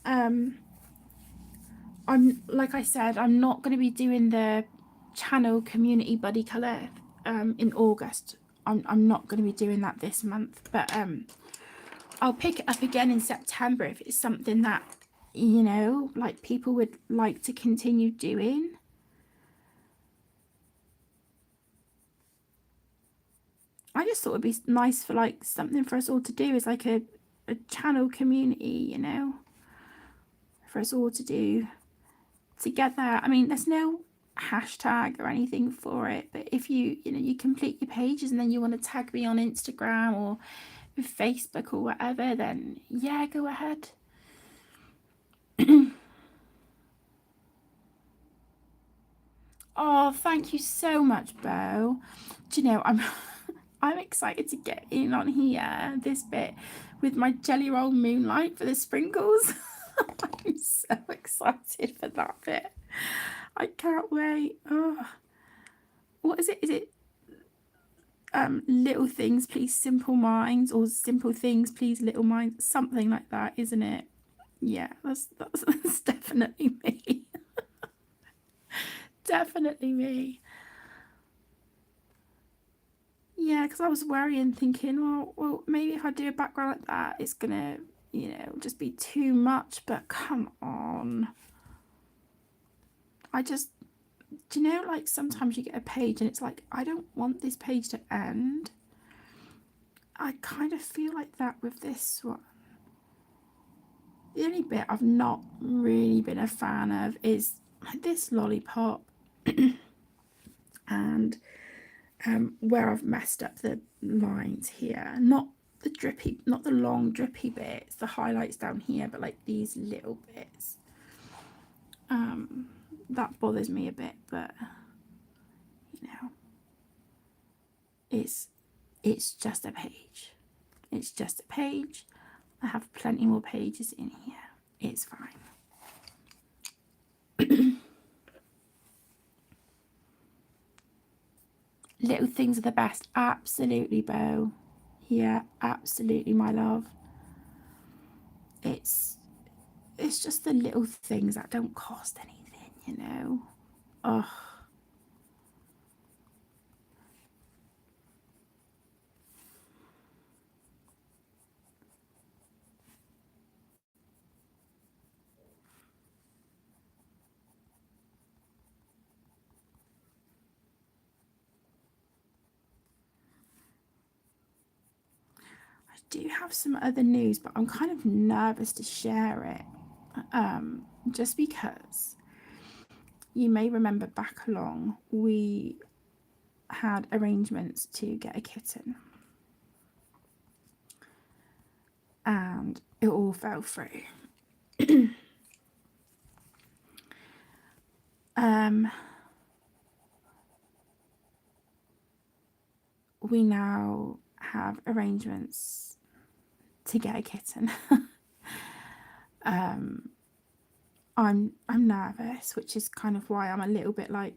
I'm, like I said, I'm not going to be doing the channel community buddy colour in August. I'm not going to be doing that this month, but I'll pick it up again in September if it's something that, you know, like people would like to continue doing. I just thought it'd be nice for like something for us all to do, is like a channel community, you know, for us all to do together. I mean, there's no hashtag or anything for it, but if you know, you complete your pages and then you want to tag me on Instagram or Facebook or whatever, then yeah, go ahead. Oh, thank you so much, Bo. Do you know, I'm excited to get in on here, this bit, with my Jelly Roll Moonlight for the sprinkles. I'm so excited for that bit. I can't wait. Oh, what is it? Is it little things, please simple minds, or simple things, please little minds? Something like that, isn't it? Yeah, that's definitely me. Definitely me. Yeah, because I was worrying, thinking, well, maybe if I do a background like that, it's gonna, just be too much. But come on, I just, do you know, like sometimes you get a page and it's like, I don't want this page to end. I kind of feel like that with this one. The only bit I've not really been a fan of is this lollipop and where I've messed up the lines here. Not the long drippy bits, the highlights down here, but like these little bits. That bothers me a bit, but it's just a page. It's just a page. I have plenty more pages in here. It's fine. Little things are the best. Absolutely, Bo. Yeah, absolutely, my love. It's just the little things that don't cost anything, Oh. I do have some other news, but I'm kind of nervous to share it. Just because you may remember back along, we had arrangements to get a kitten. And it all fell through. We now have arrangements to get a kitten. I'm nervous, which is kind of why I'm a little bit like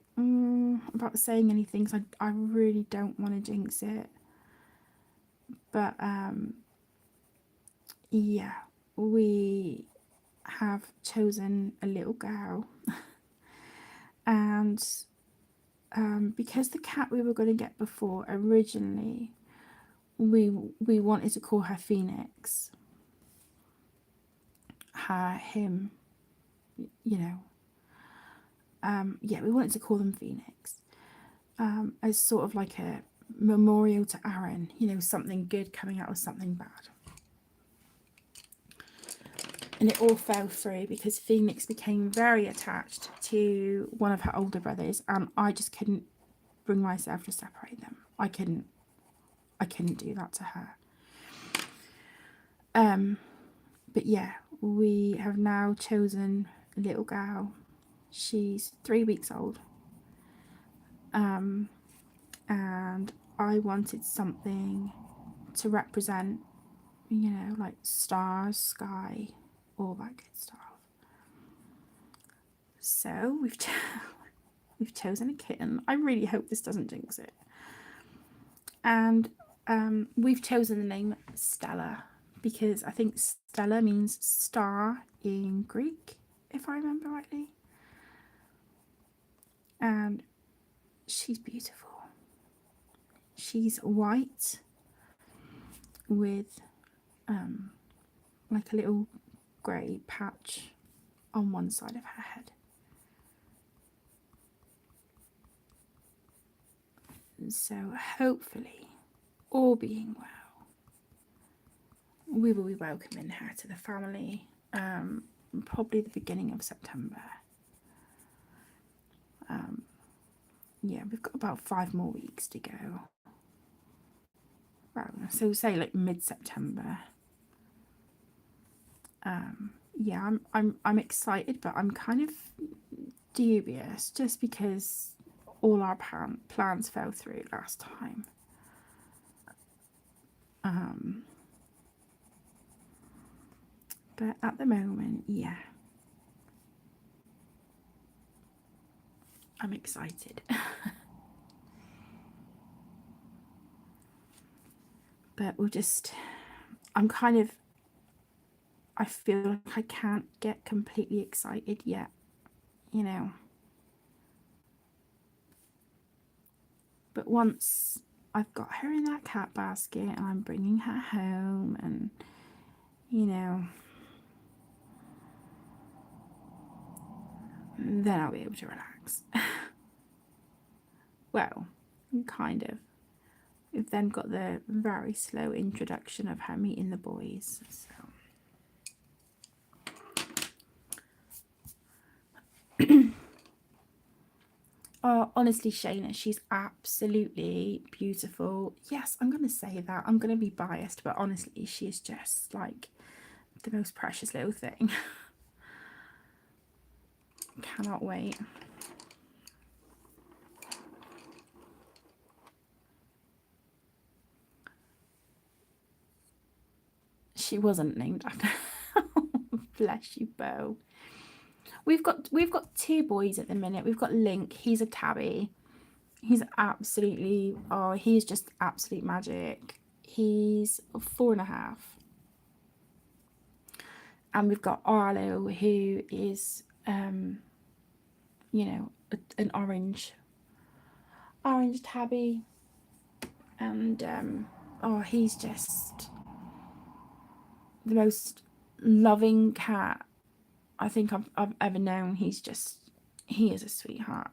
about saying anything, because I really don't want to jinx it. But yeah, we have chosen a little girl. And because the cat we were going to get before, originally we wanted to call her Phoenix, him, yeah, we wanted to call them Phoenix, as sort of like a memorial to Aaron, something good coming out of something bad. And it all fell through because Phoenix became very attached to one of her older brothers, and I just couldn't bring myself to separate them. I couldn't do that to her. But yeah, we have now chosen a little girl. She's 3 weeks old. And I wanted something to represent, like stars, sky, all that good stuff. So we've chosen a kitten. I really hope this doesn't jinx it. And we've chosen the name Stella because I think Stella means star in Greek, if I remember rightly. And she's beautiful. She's white with like a little grey patch on one side of her head. So hopefully, all being well, we will be welcoming her to the family probably the beginning of September. Yeah, we've got about 5 more weeks to go. Well, so say like mid-September. Yeah, I'm excited, but I'm kind of dubious just because all our plans fell through last time. But at the moment, yeah, I'm excited. But we'll just, I feel like I can't get completely excited yet, you know. But once I've got her in that cat basket and I'm bringing her home, and, you know, then I'll be able to relax. Well, kind of. We've then got the very slow introduction of her meeting the boys. So. Oh, honestly, Shayna, she's absolutely beautiful. Yes, I'm going to say that. I'm going to be biased, but honestly, she is just like the most precious little thing. Cannot wait. She wasn't named after. Bless you, Bo. We've got 2 boys at the minute. We've got Link. He's a tabby. He's absolutely, oh, he's just absolute magic. He's 4.5. And we've got Arlo, who is, you know, an orange tabby. And, oh, he's just the most loving cat I think I've ever known. He is a sweetheart.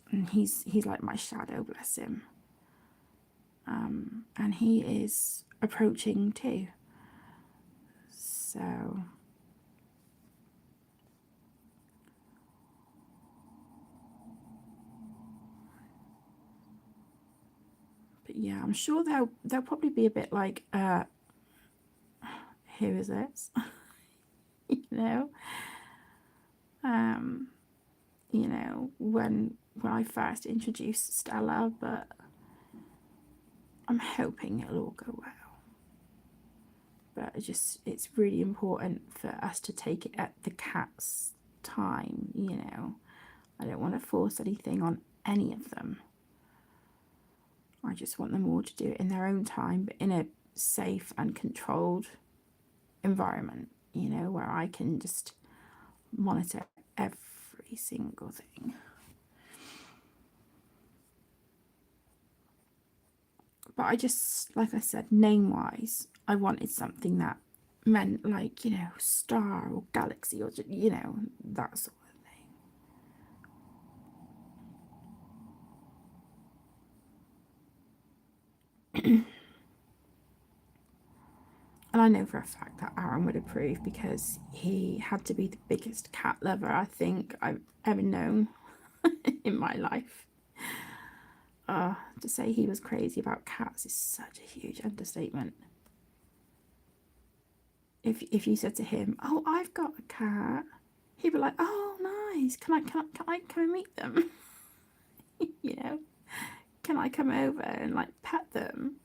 And he's like my shadow, bless him. And he is approaching 2. So but yeah, I'm sure they'll probably be a bit like, who is this? you know? You know, when I first introduced Stella, but I'm hoping it'll all go well. But it's really important for us to take it at the cat's time, you know. I don't want to force anything on any of them. I just want them all to do it in their own time, but in a safe and controlled environment, you know, where I can just monitor every single thing. But I just, like I said, name-wise, I wanted something that meant, like, you know, star or galaxy or, you know, that sort of thing. And I know for a fact that Aaron would approve, because he had to be the biggest cat lover I think I've ever known in my life. To say he was crazy about cats is such a huge understatement. If you said to him, "Oh, I've got a cat," he'd be like, "Oh, nice. Can I come and meet them? You know, can I come over and like pet them?"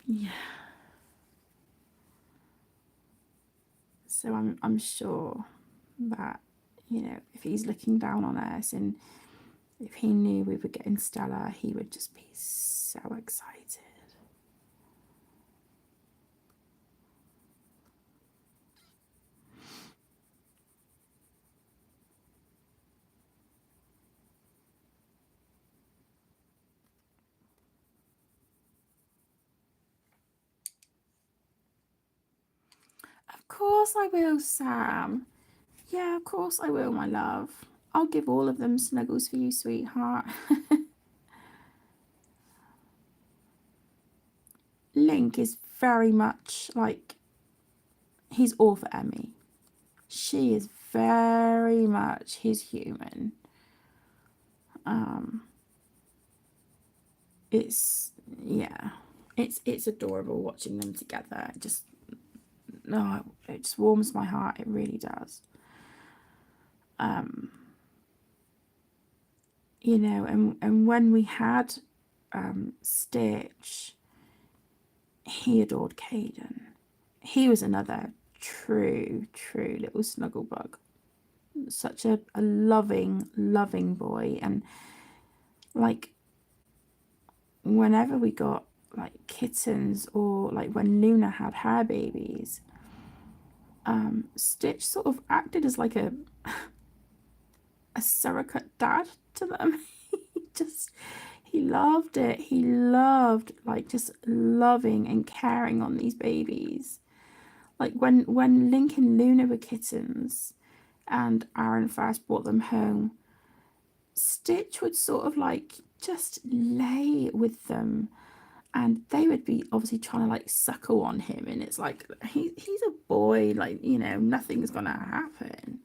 Yeah. So I'm sure that, you know, if he's looking down on us and if he knew we were getting Stella, he would just be so excited. Of course I will, Sam. Yeah, of course I will, my love. I'll give all of them snuggles for you, sweetheart. Link is very much like, he's all for Emmy. She is very much his human. It's, yeah, it's adorable watching them together. It just warms my heart. It really does. you know, and when we had Stitch, he adored Caden. He was another true little snuggle bug. Such a loving boy. And like, whenever we got like kittens, or like when Luna had her babies, Stitch sort of acted as like a surrogate dad to them. just he loved it. He loved like just loving and caring on these babies. Like when Link and Luna were kittens and Aaron first brought them home, Stitch would sort of like just lay with them, and they would be obviously trying to like suckle on him, and it's like he's a boy, like, you know, nothing's gonna happen.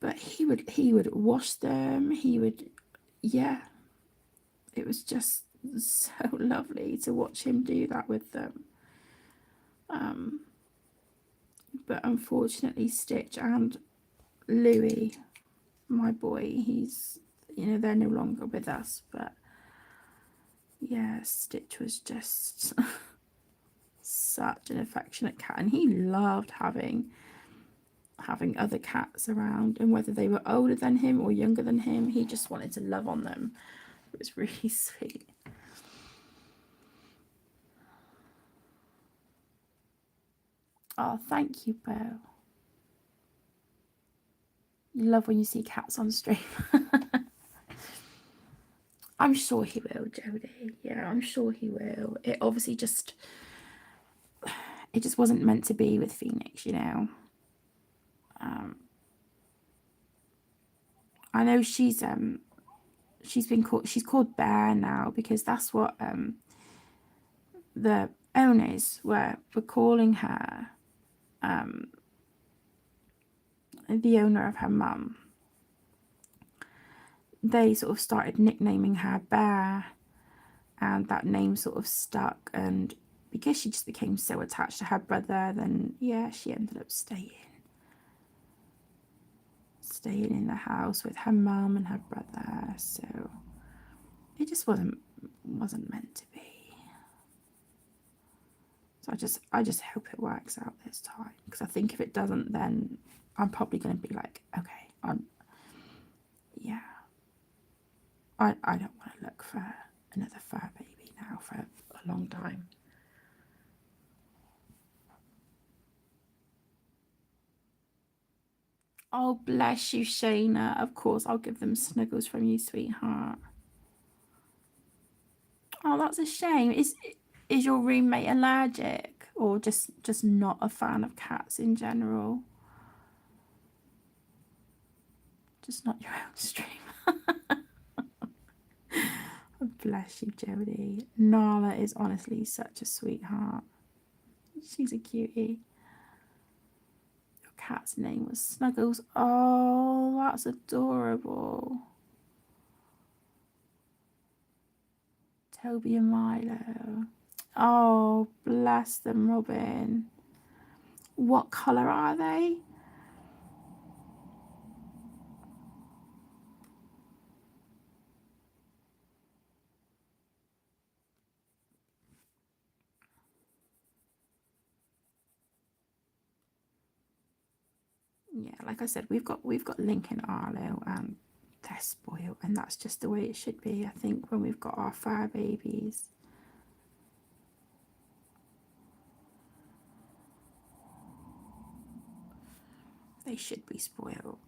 But he would wash them. He would, yeah, it was just so lovely to watch him do that with them. But unfortunately, Stitch and Louis, my boy, he's, you know, they're no longer with us. But yeah, Stitch was just such an affectionate cat, and he loved having other cats around, and whether they were older than him or younger than him, he just wanted to love on them. It was really sweet. Oh, thank you, Bo. You love when you see cats on stream. I'm sure he will, Jodie. Yeah, I'm sure he will. It obviously just, it just wasn't meant to be with Phoenix, you know. I know she's called Bear now, because that's what the owners were calling her. The owner of her mum, they sort of started nicknaming her Bear, and that name sort of stuck. And because she just became so attached to her brother, then yeah, she ended up staying in the house with her mum and her brother. So it just wasn't meant to be. So I just hope it works out this time, because I think if it doesn't, then I'm probably going to be like, okay, yeah, I don't want to look for another fur baby now for a long time. Oh, bless you, Shayna. Of course, I'll give them snuggles from you, sweetheart. Oh, that's a shame. Is your roommate allergic, or just not a fan of cats in general? Just not your own stream. Oh, bless you, Jodie. Nala is honestly such a sweetheart. She's a cutie. Your cat's name was Snuggles. Oh, that's adorable. Toby and Milo. Oh, bless them, Robin. What colour are they? Yeah, like I said, we've got Link and Arlo, and they're spoiled, and that's just the way it should be, I think, when we've got our fur babies. They should be spoiled.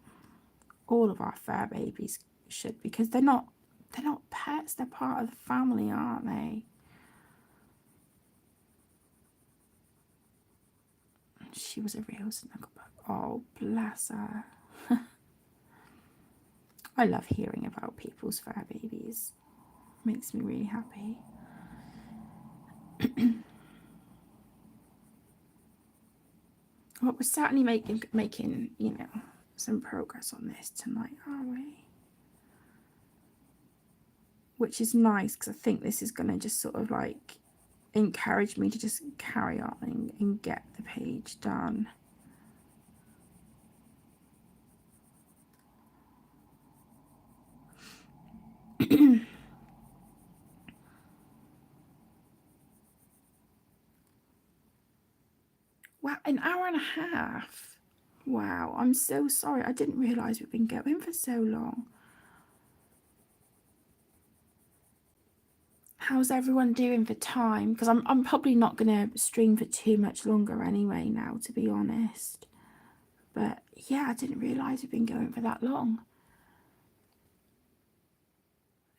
All of our fur babies should, because they're not pets, they're part of the family, aren't they? She was a real snugglebug. Oh, bless her. I love hearing about people's fur babies. Makes me really happy. Well, we're certainly making, you know, some progress on this tonight, aren't we? Which is nice, because I think this is going to just sort of like encourage me to just carry on and get the page done. Wow, an hour and a half. Wow, I'm so sorry. I didn't realise we've been going for so long. How's everyone doing for time? Because I'm probably not going to stream for too much longer anyway now, to be honest. But yeah, I didn't realise we've been going for that long.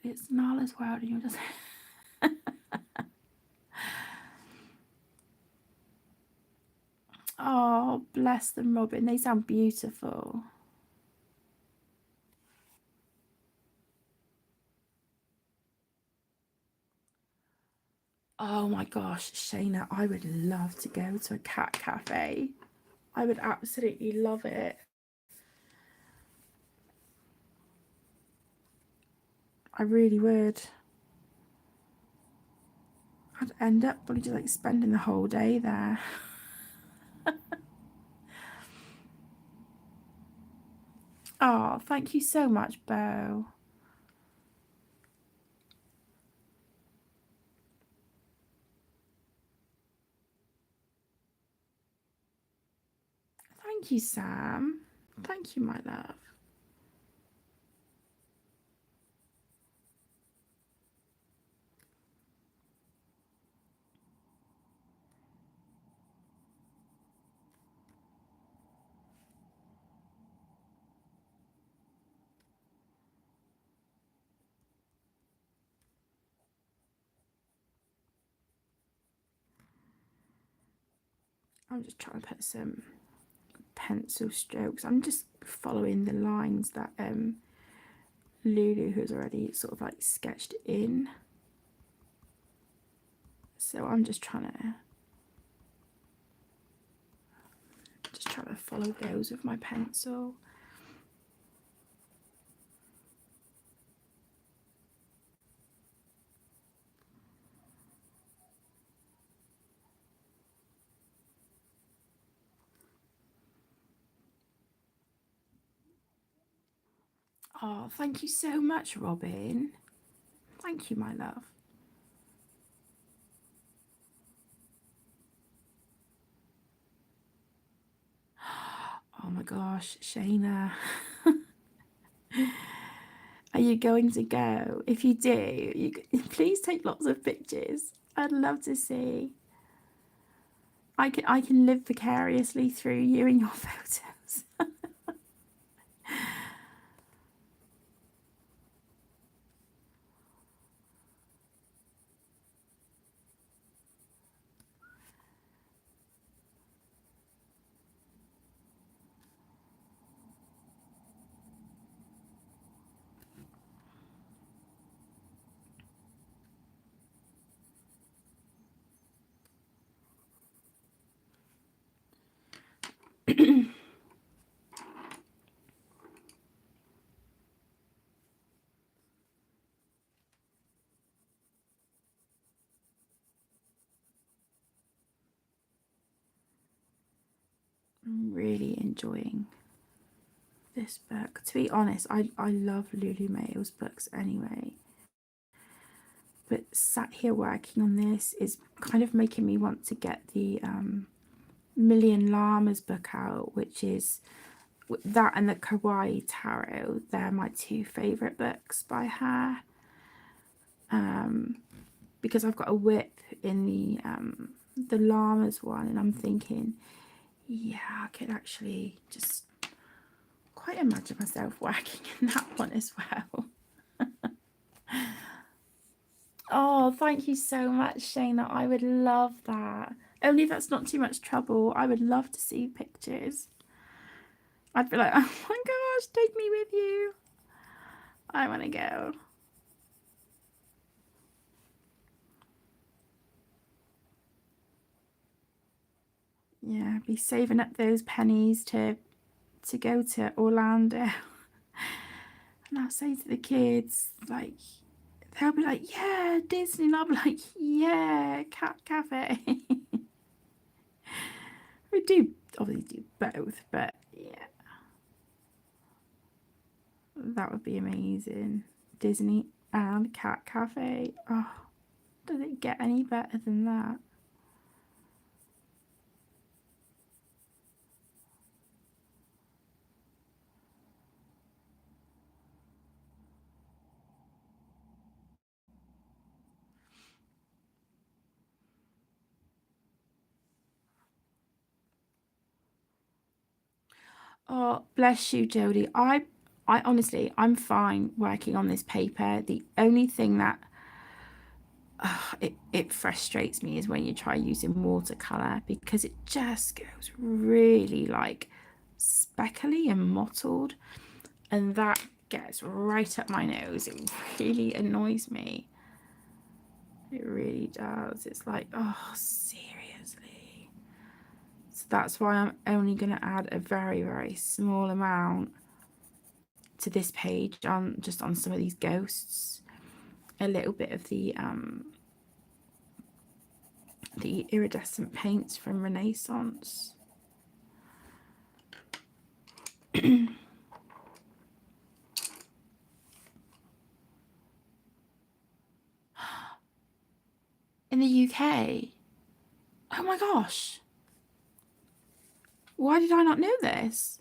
It's Nala's world and you're just... Oh, bless them, Robin. They sound beautiful. Oh my gosh, Shayna, I would love to go to a cat cafe. I would absolutely love it. I really would. I'd end up probably just like spending the whole day there. Oh, thank you so much, Beau. Thank you, Sam. Thank you, my love. I'm just trying to put some pencil strokes. I'm just following the lines that Lulu has already sort of like sketched in. So I'm just trying to follow those with my pencil. Oh, thank you so much, Robin. Thank you, my love. Oh my gosh, Shayna. Are you going to go? If you do, please take lots of pictures. I'd love to see. I can live vicariously through you and your photos. I'm really enjoying this book. To be honest, I love Lulu Mayo's books anyway. But sat here working on this is kind of making me want to get the Million Llamas book out, which is that and the Kawaii Tarot. They're my two favourite books by her. Because I've got a whip in the llamas one, and I'm thinking, yeah, I could actually just quite imagine myself working in that one as well. Oh, thank you so much, Shayna. I would love that. Only if that's not too much trouble. I would love to see pictures. I'd be like, oh my gosh, take me with you. I want to go. Yeah, be saving up those pennies to go to Orlando. And I'll say to the kids, like, they'll be like, yeah, Disney. And I'll be like, yeah, cat cafe. We do obviously do both, but yeah, that would be amazing. Disney and Cat Cafe. Oh, does it get any better than that? Oh, bless you, Jodie. I honestly, I'm fine working on this paper. The only thing that it frustrates me is when you try using watercolor, because it just goes really like speckly and mottled, and that gets right up my nose. It really annoys me. It really does. It's like, oh, seriously. So that's why I'm only going to add a very, very small amount to this page on just on some of these ghosts. A little bit of the iridescent paints from Renaissance. In the UK. Oh my gosh. Why did I not know this?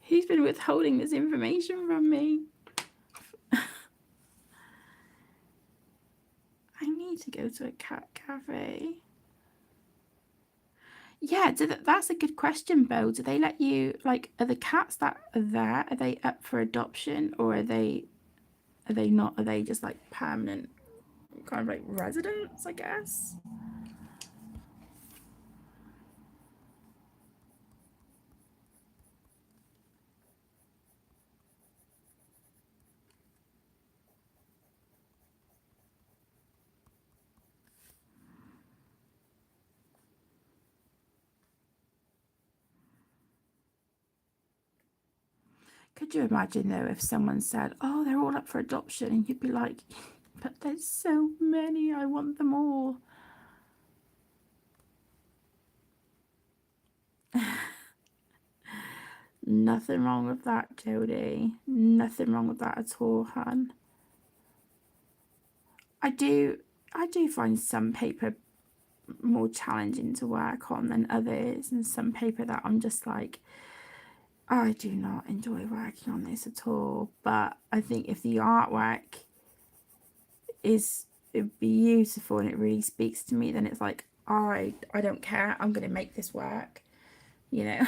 Who's been withholding this information from me? I need to go to a cat cafe. Yeah, that's a good question, Bo. Do they let you, like, are the cats that are there, are they up for adoption, or are they not? Are they just like permanent kind of like residents, I guess? Could you imagine though if someone said, oh, they're all up for adoption, and you'd be like, but there's so many, I want them all. Nothing wrong with that, Jodie. Nothing wrong with that at all, hun. I do find some paper more challenging to work on than others, and some paper that I'm just like, I do not enjoy working on this at all. But I think if the artwork is beautiful and it really speaks to me, then it's like, I don't care, I'm going to make this work, you know.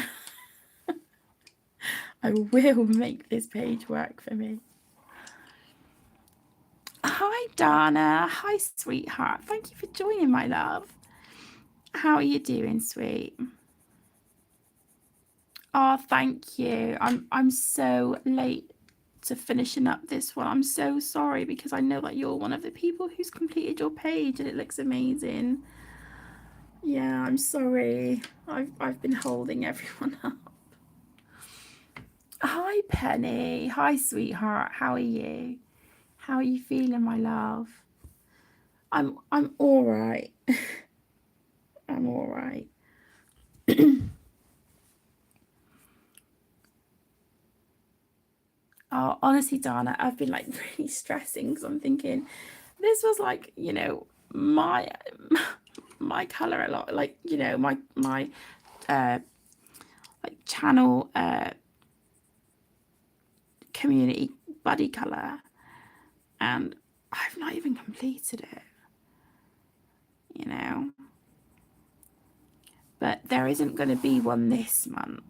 I will make this page work for me. Hi Dana. Hi sweetheart, thank you for joining, my love. How are you doing, sweet? Oh, thank you. I'm so late to finishing up this one. I'm so sorry, because I know that you're one of the people who's completed your page and it looks amazing. Yeah, I'm sorry. I've been holding everyone up. Hi Penny. Hi sweetheart. How are you? How are you feeling, my love? I'm all right. I'm all right. Oh, honestly, Dana, I've been like really stressing because I'm thinking this was like, you know, my color a lot, like, you know, my like channel community buddy color, and I've not even completed it, you know. But there isn't going to be one this month.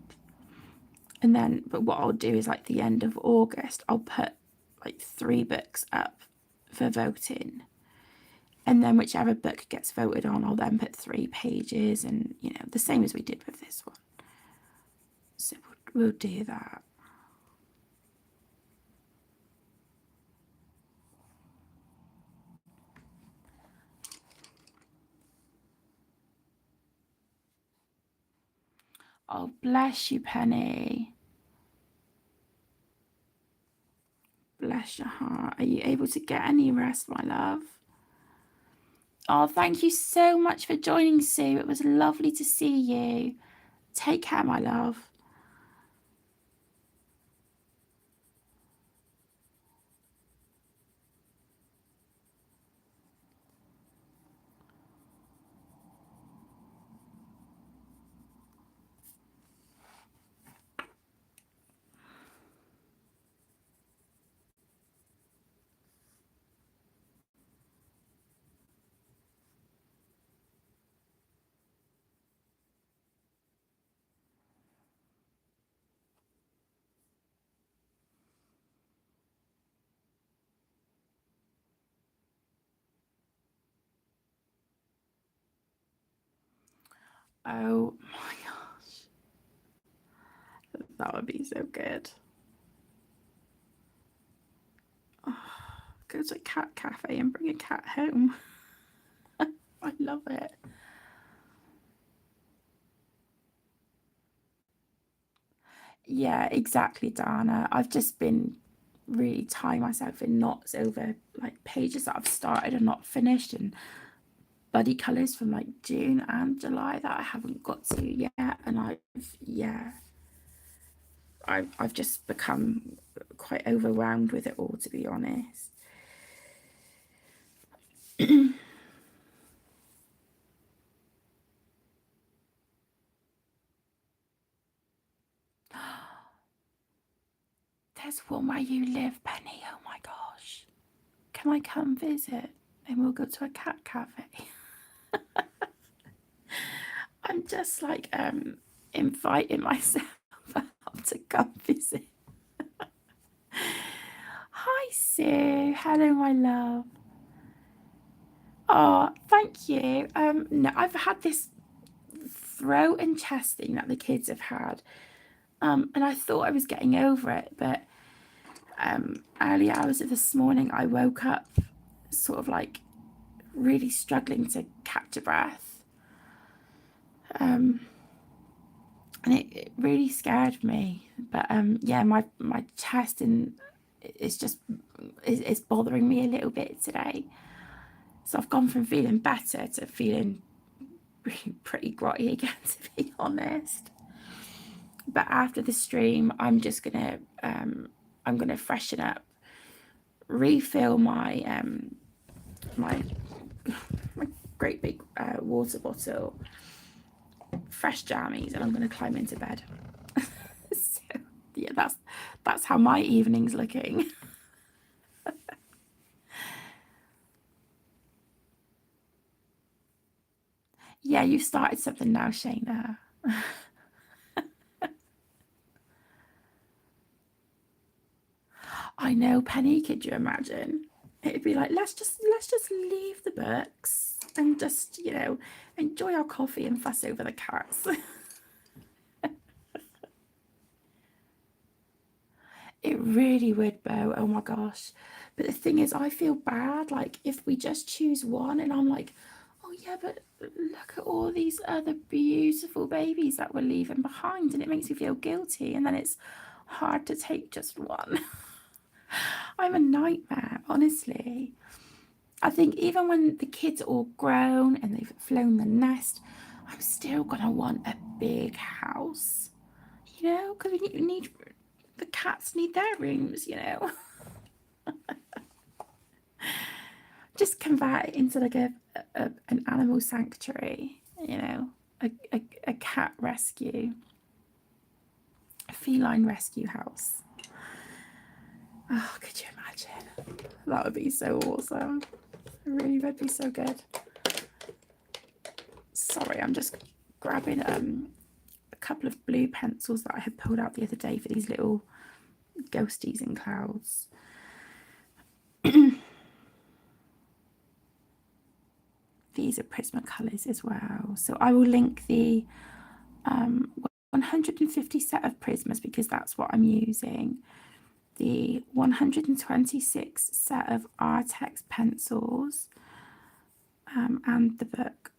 And then, but what I'll do is like the end of August, I'll put like 3 books up for voting. And then whichever book gets voted on, I'll then put 3 pages, and, you know, the same as we did with this one. So we'll do that. Oh, bless you, Penny. Bless your heart. Are you able to get any rest, my love? Oh, thank you so much for joining, Sue. It was lovely to see you. Take care, my love. Oh my gosh. That would be so good. Oh, go to a cat cafe and bring a cat home. I love it. Yeah, exactly, Dana. I've just been really tying myself in knots over like pages that I've started and not finished, and buddy colours from like June and July that I haven't got to yet. And I've just become quite overwhelmed with it all, to be honest. There's one where you live, Penny. Oh my gosh. Can I come visit? And we'll go to a cat cafe. I'm just like inviting myself up to come visit. Hi Sue. Hello, my love. Oh, thank you. No, I've had this throat and chest thing that the kids have had. And I thought I was getting over it, but early hours of this morning I woke up sort of like really struggling to catch a breath. And it really scared me. But yeah, my chest and it's just it's bothering me a little bit today. So I've gone from feeling better to feeling pretty grotty again, to be honest. But after the stream, I'm gonna freshen up, refill my my great big water bottle, fresh jammies, and I'm gonna climb into bed. So yeah, that's how my evening's looking. Yeah, you started something now, Shayna. I know, Penny, could you imagine? It'd be like, let's just leave the books and just, enjoy our coffee and fuss over the cats. It really would, Bo. Oh my gosh. But the thing is, I feel bad. Like, if we just choose one, and I'm like, oh yeah, but look at all these other beautiful babies that we're leaving behind, and it makes me feel guilty. And then it's hard to take just one. I'm a nightmare, honestly. I think even when the kids are all grown and they've flown the nest, I'm still gonna want a big house, because we need the cats need their rooms. Just convert it into like an animal sanctuary, a cat rescue, a feline rescue house. Oh, could you imagine? That would be so awesome. It really would be so good. Sorry, I'm just grabbing a couple of blue pencils that I had pulled out the other day for these little ghosties and clouds. These are Prismacolors as well. So I will link the 150 set of Prismas because that's what I'm using. The 126 set of Artex pencils and the book.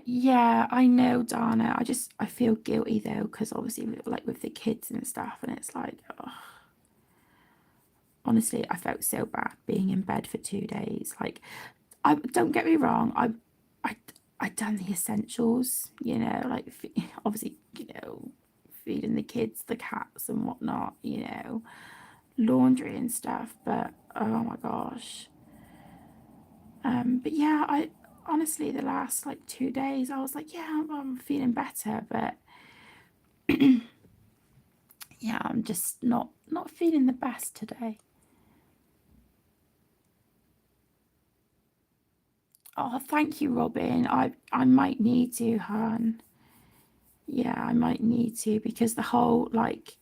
Yeah, I know, Dana. I feel guilty though, because obviously, like with the kids and stuff, and it's like, oh, honestly, I felt so bad being in bed for 2 days. Like, I don't get me wrong, I done the essentials, like obviously, feeding the kids, the cats, and whatnot, laundry and stuff. But oh my gosh, but yeah, I honestly the last like 2 days I was like, yeah, I'm feeling better, but yeah, I'm just not feeling the best today. Oh, thank you, Robin. I might need to, hon. Yeah, I might need to, because the whole like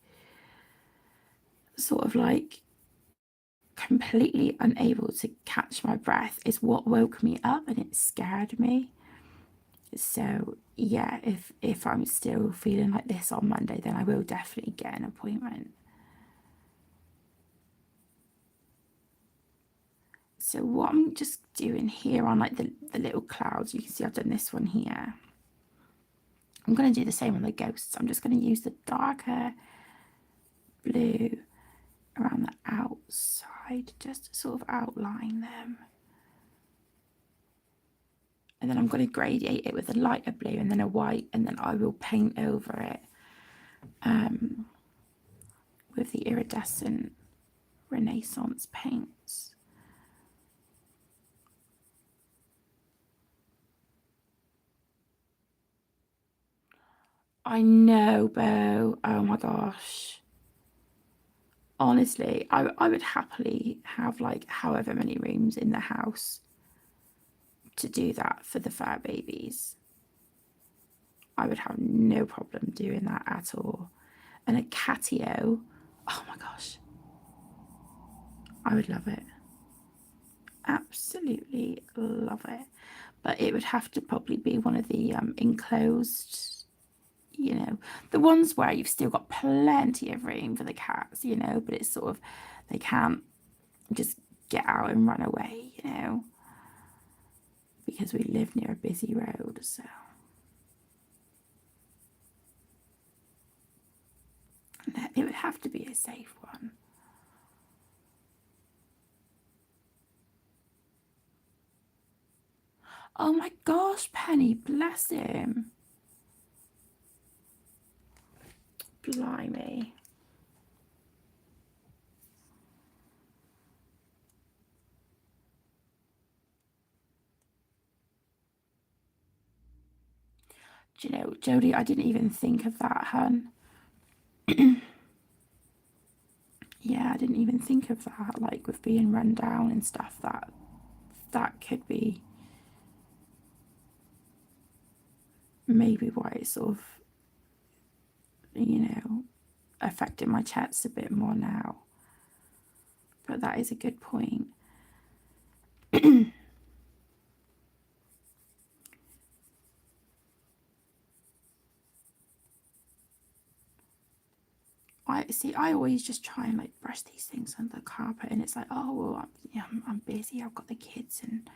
sort of like completely unable to catch my breath is what woke me up, and it scared me. So yeah, if I'm still feeling like this on Monday, then I will definitely get an appointment. So what I'm just doing here on like the little clouds, you can see I've done this one here. I'm going to do the same on the ghosts. I'm just going to use the darker blue around the outside just to sort of outline them. And then I'm going to gradate it with a lighter blue and then a white, and then I will paint over it with the iridescent Renaissance paints. I know, Bo. Oh my gosh. Honestly, I would happily have like however many rooms in the house to do that for the fur babies. I would have no problem doing that at all. And a catio, oh my gosh, I would love it. Absolutely love it. But it would have to probably be one of the enclosed, you know, the ones where you've still got plenty of room for the cats, you know, but it's sort of, they can't just get out and run away, you know, because we live near a busy road. So it would have to be a safe one. Oh my gosh, Penny, bless him. Blimey. Do you know, Jodie, I didn't even think of that, hun. Yeah, I didn't even think of that, like with being run down and stuff, that could be maybe why it's sort of, you know, affecting my chats a bit more now. But that is a good point. I always just try and like brush these things under the carpet, and it's like, oh well, I'm busy, I've got the kids and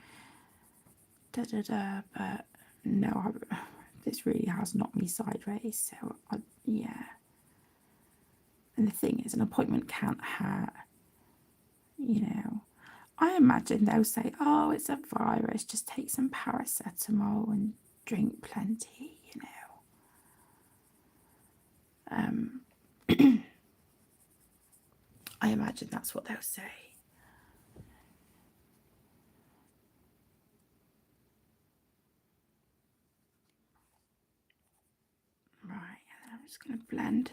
da da da. But no, this really has knocked me sideways. So yeah. And the thing is, an appointment can't hurt, you know. I imagine they'll say, oh, it's a virus, just take some paracetamol and drink plenty, you know. I imagine that's what they'll say. Right, and I'm just going to blend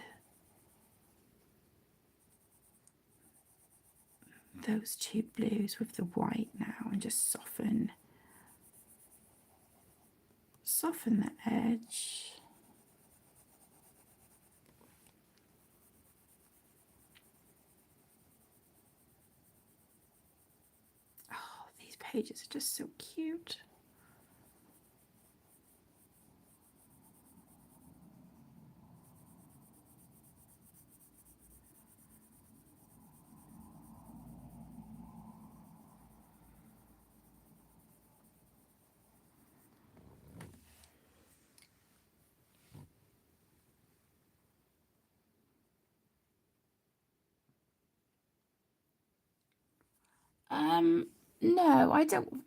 those two blues with the white now and just soften the edge. Oh, these pages are just so cute. No, I don't.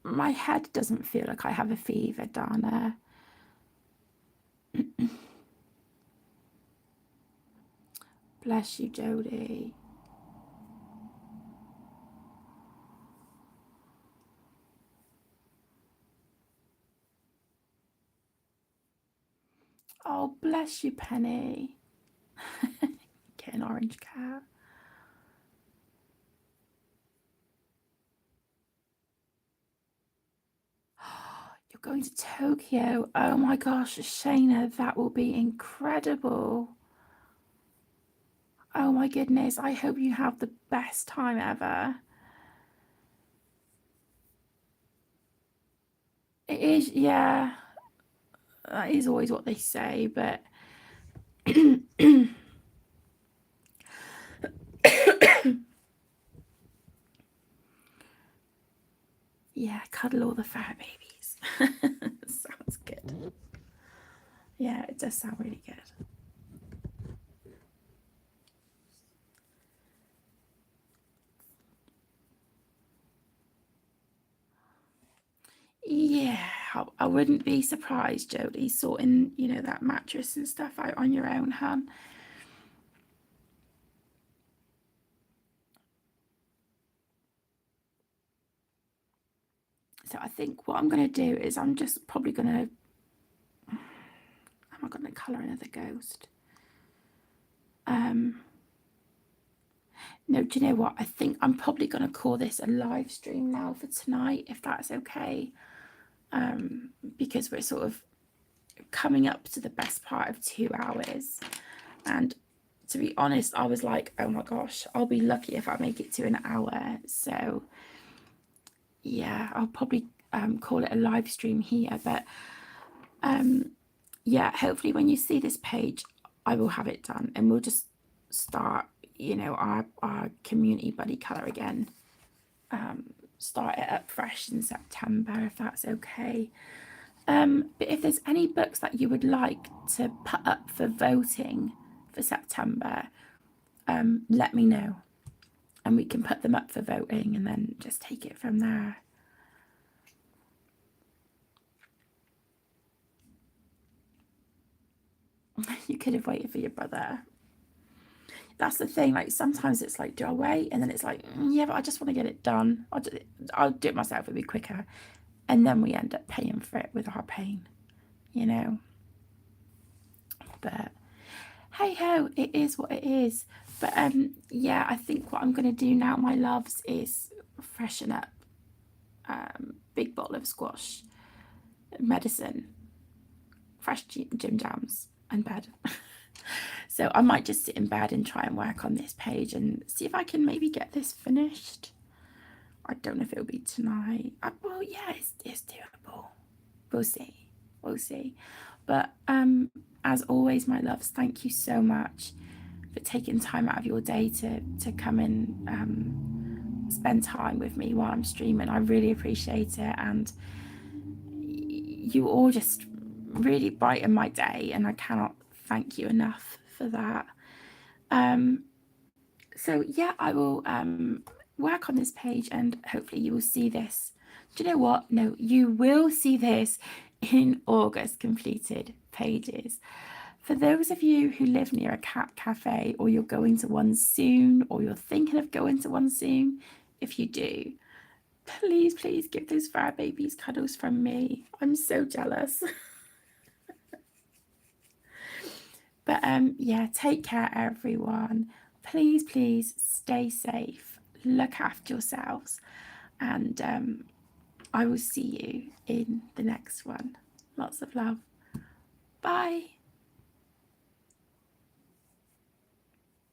My head doesn't feel like I have a fever, Dana. Bless you, Jodie. Oh, bless you, Penny. Get an orange cat. You're Going to Tokyo. Oh my gosh, Shayna, that will be incredible. Oh my goodness, I hope you have the best time ever. It is, yeah, that is always what they say, but yeah, cuddle all the fat babies. Sounds good. Yeah, it does sound really good. Yeah, I wouldn't be surprised, Jodie, sorting, you know, that mattress and stuff out on your own, hun. So I think what I'm going to do is I'm just probably going to... Am I going to colour another ghost? No, do you know what? I think I'm probably going to call this a live stream now for tonight, if that's okay. Because we're sort of coming up to the best part of 2 hours. And to be honest, I was like, oh my gosh, I'll be lucky if I make it to an hour. So yeah, I'll probably call it a live stream here. But yeah, hopefully when you see this page, I will have it done and we'll just start, you know, our community buddy colour again. Start it up fresh in September, if that's okay. But if there's any books that you would like to put up for voting for September, let me know and we can put them up for voting and then just take it from there. You could have waited for your brother. That's the thing, like sometimes it's like, do I wait? And then it's like, yeah, but I just want to get it done. I'll do it myself, it'll be quicker. And then we end up paying for it with our pain, you know. But hey ho, it is what it is. But yeah, I think what I'm going to do now, my loves, is freshen up. Big bottle of squash, medicine, fresh gym jams, and bed. So I might just sit in bed and try and work on this page and see if I can maybe get this finished. I don't know if it'll be tonight. Well, yeah, it's doable. We'll see. We'll see. But as always, my loves, thank you so much for taking time out of your day to come and spend time with me while I'm streaming. I really appreciate it. And you all just really brighten my day, and I cannot thank you enough for that. So yeah, I will work on this page and hopefully you will see this. Do you know what? No, you will see this in August completed pages. For those of you who live near a cat cafe, or you're going to one soon, or you're thinking of going to one soon, if you do, please, please give those fur babies cuddles from me. I'm so jealous. But yeah, take care, everyone. Please, please stay safe. Look after yourselves. And I will see you in the next one. Lots of love. Bye.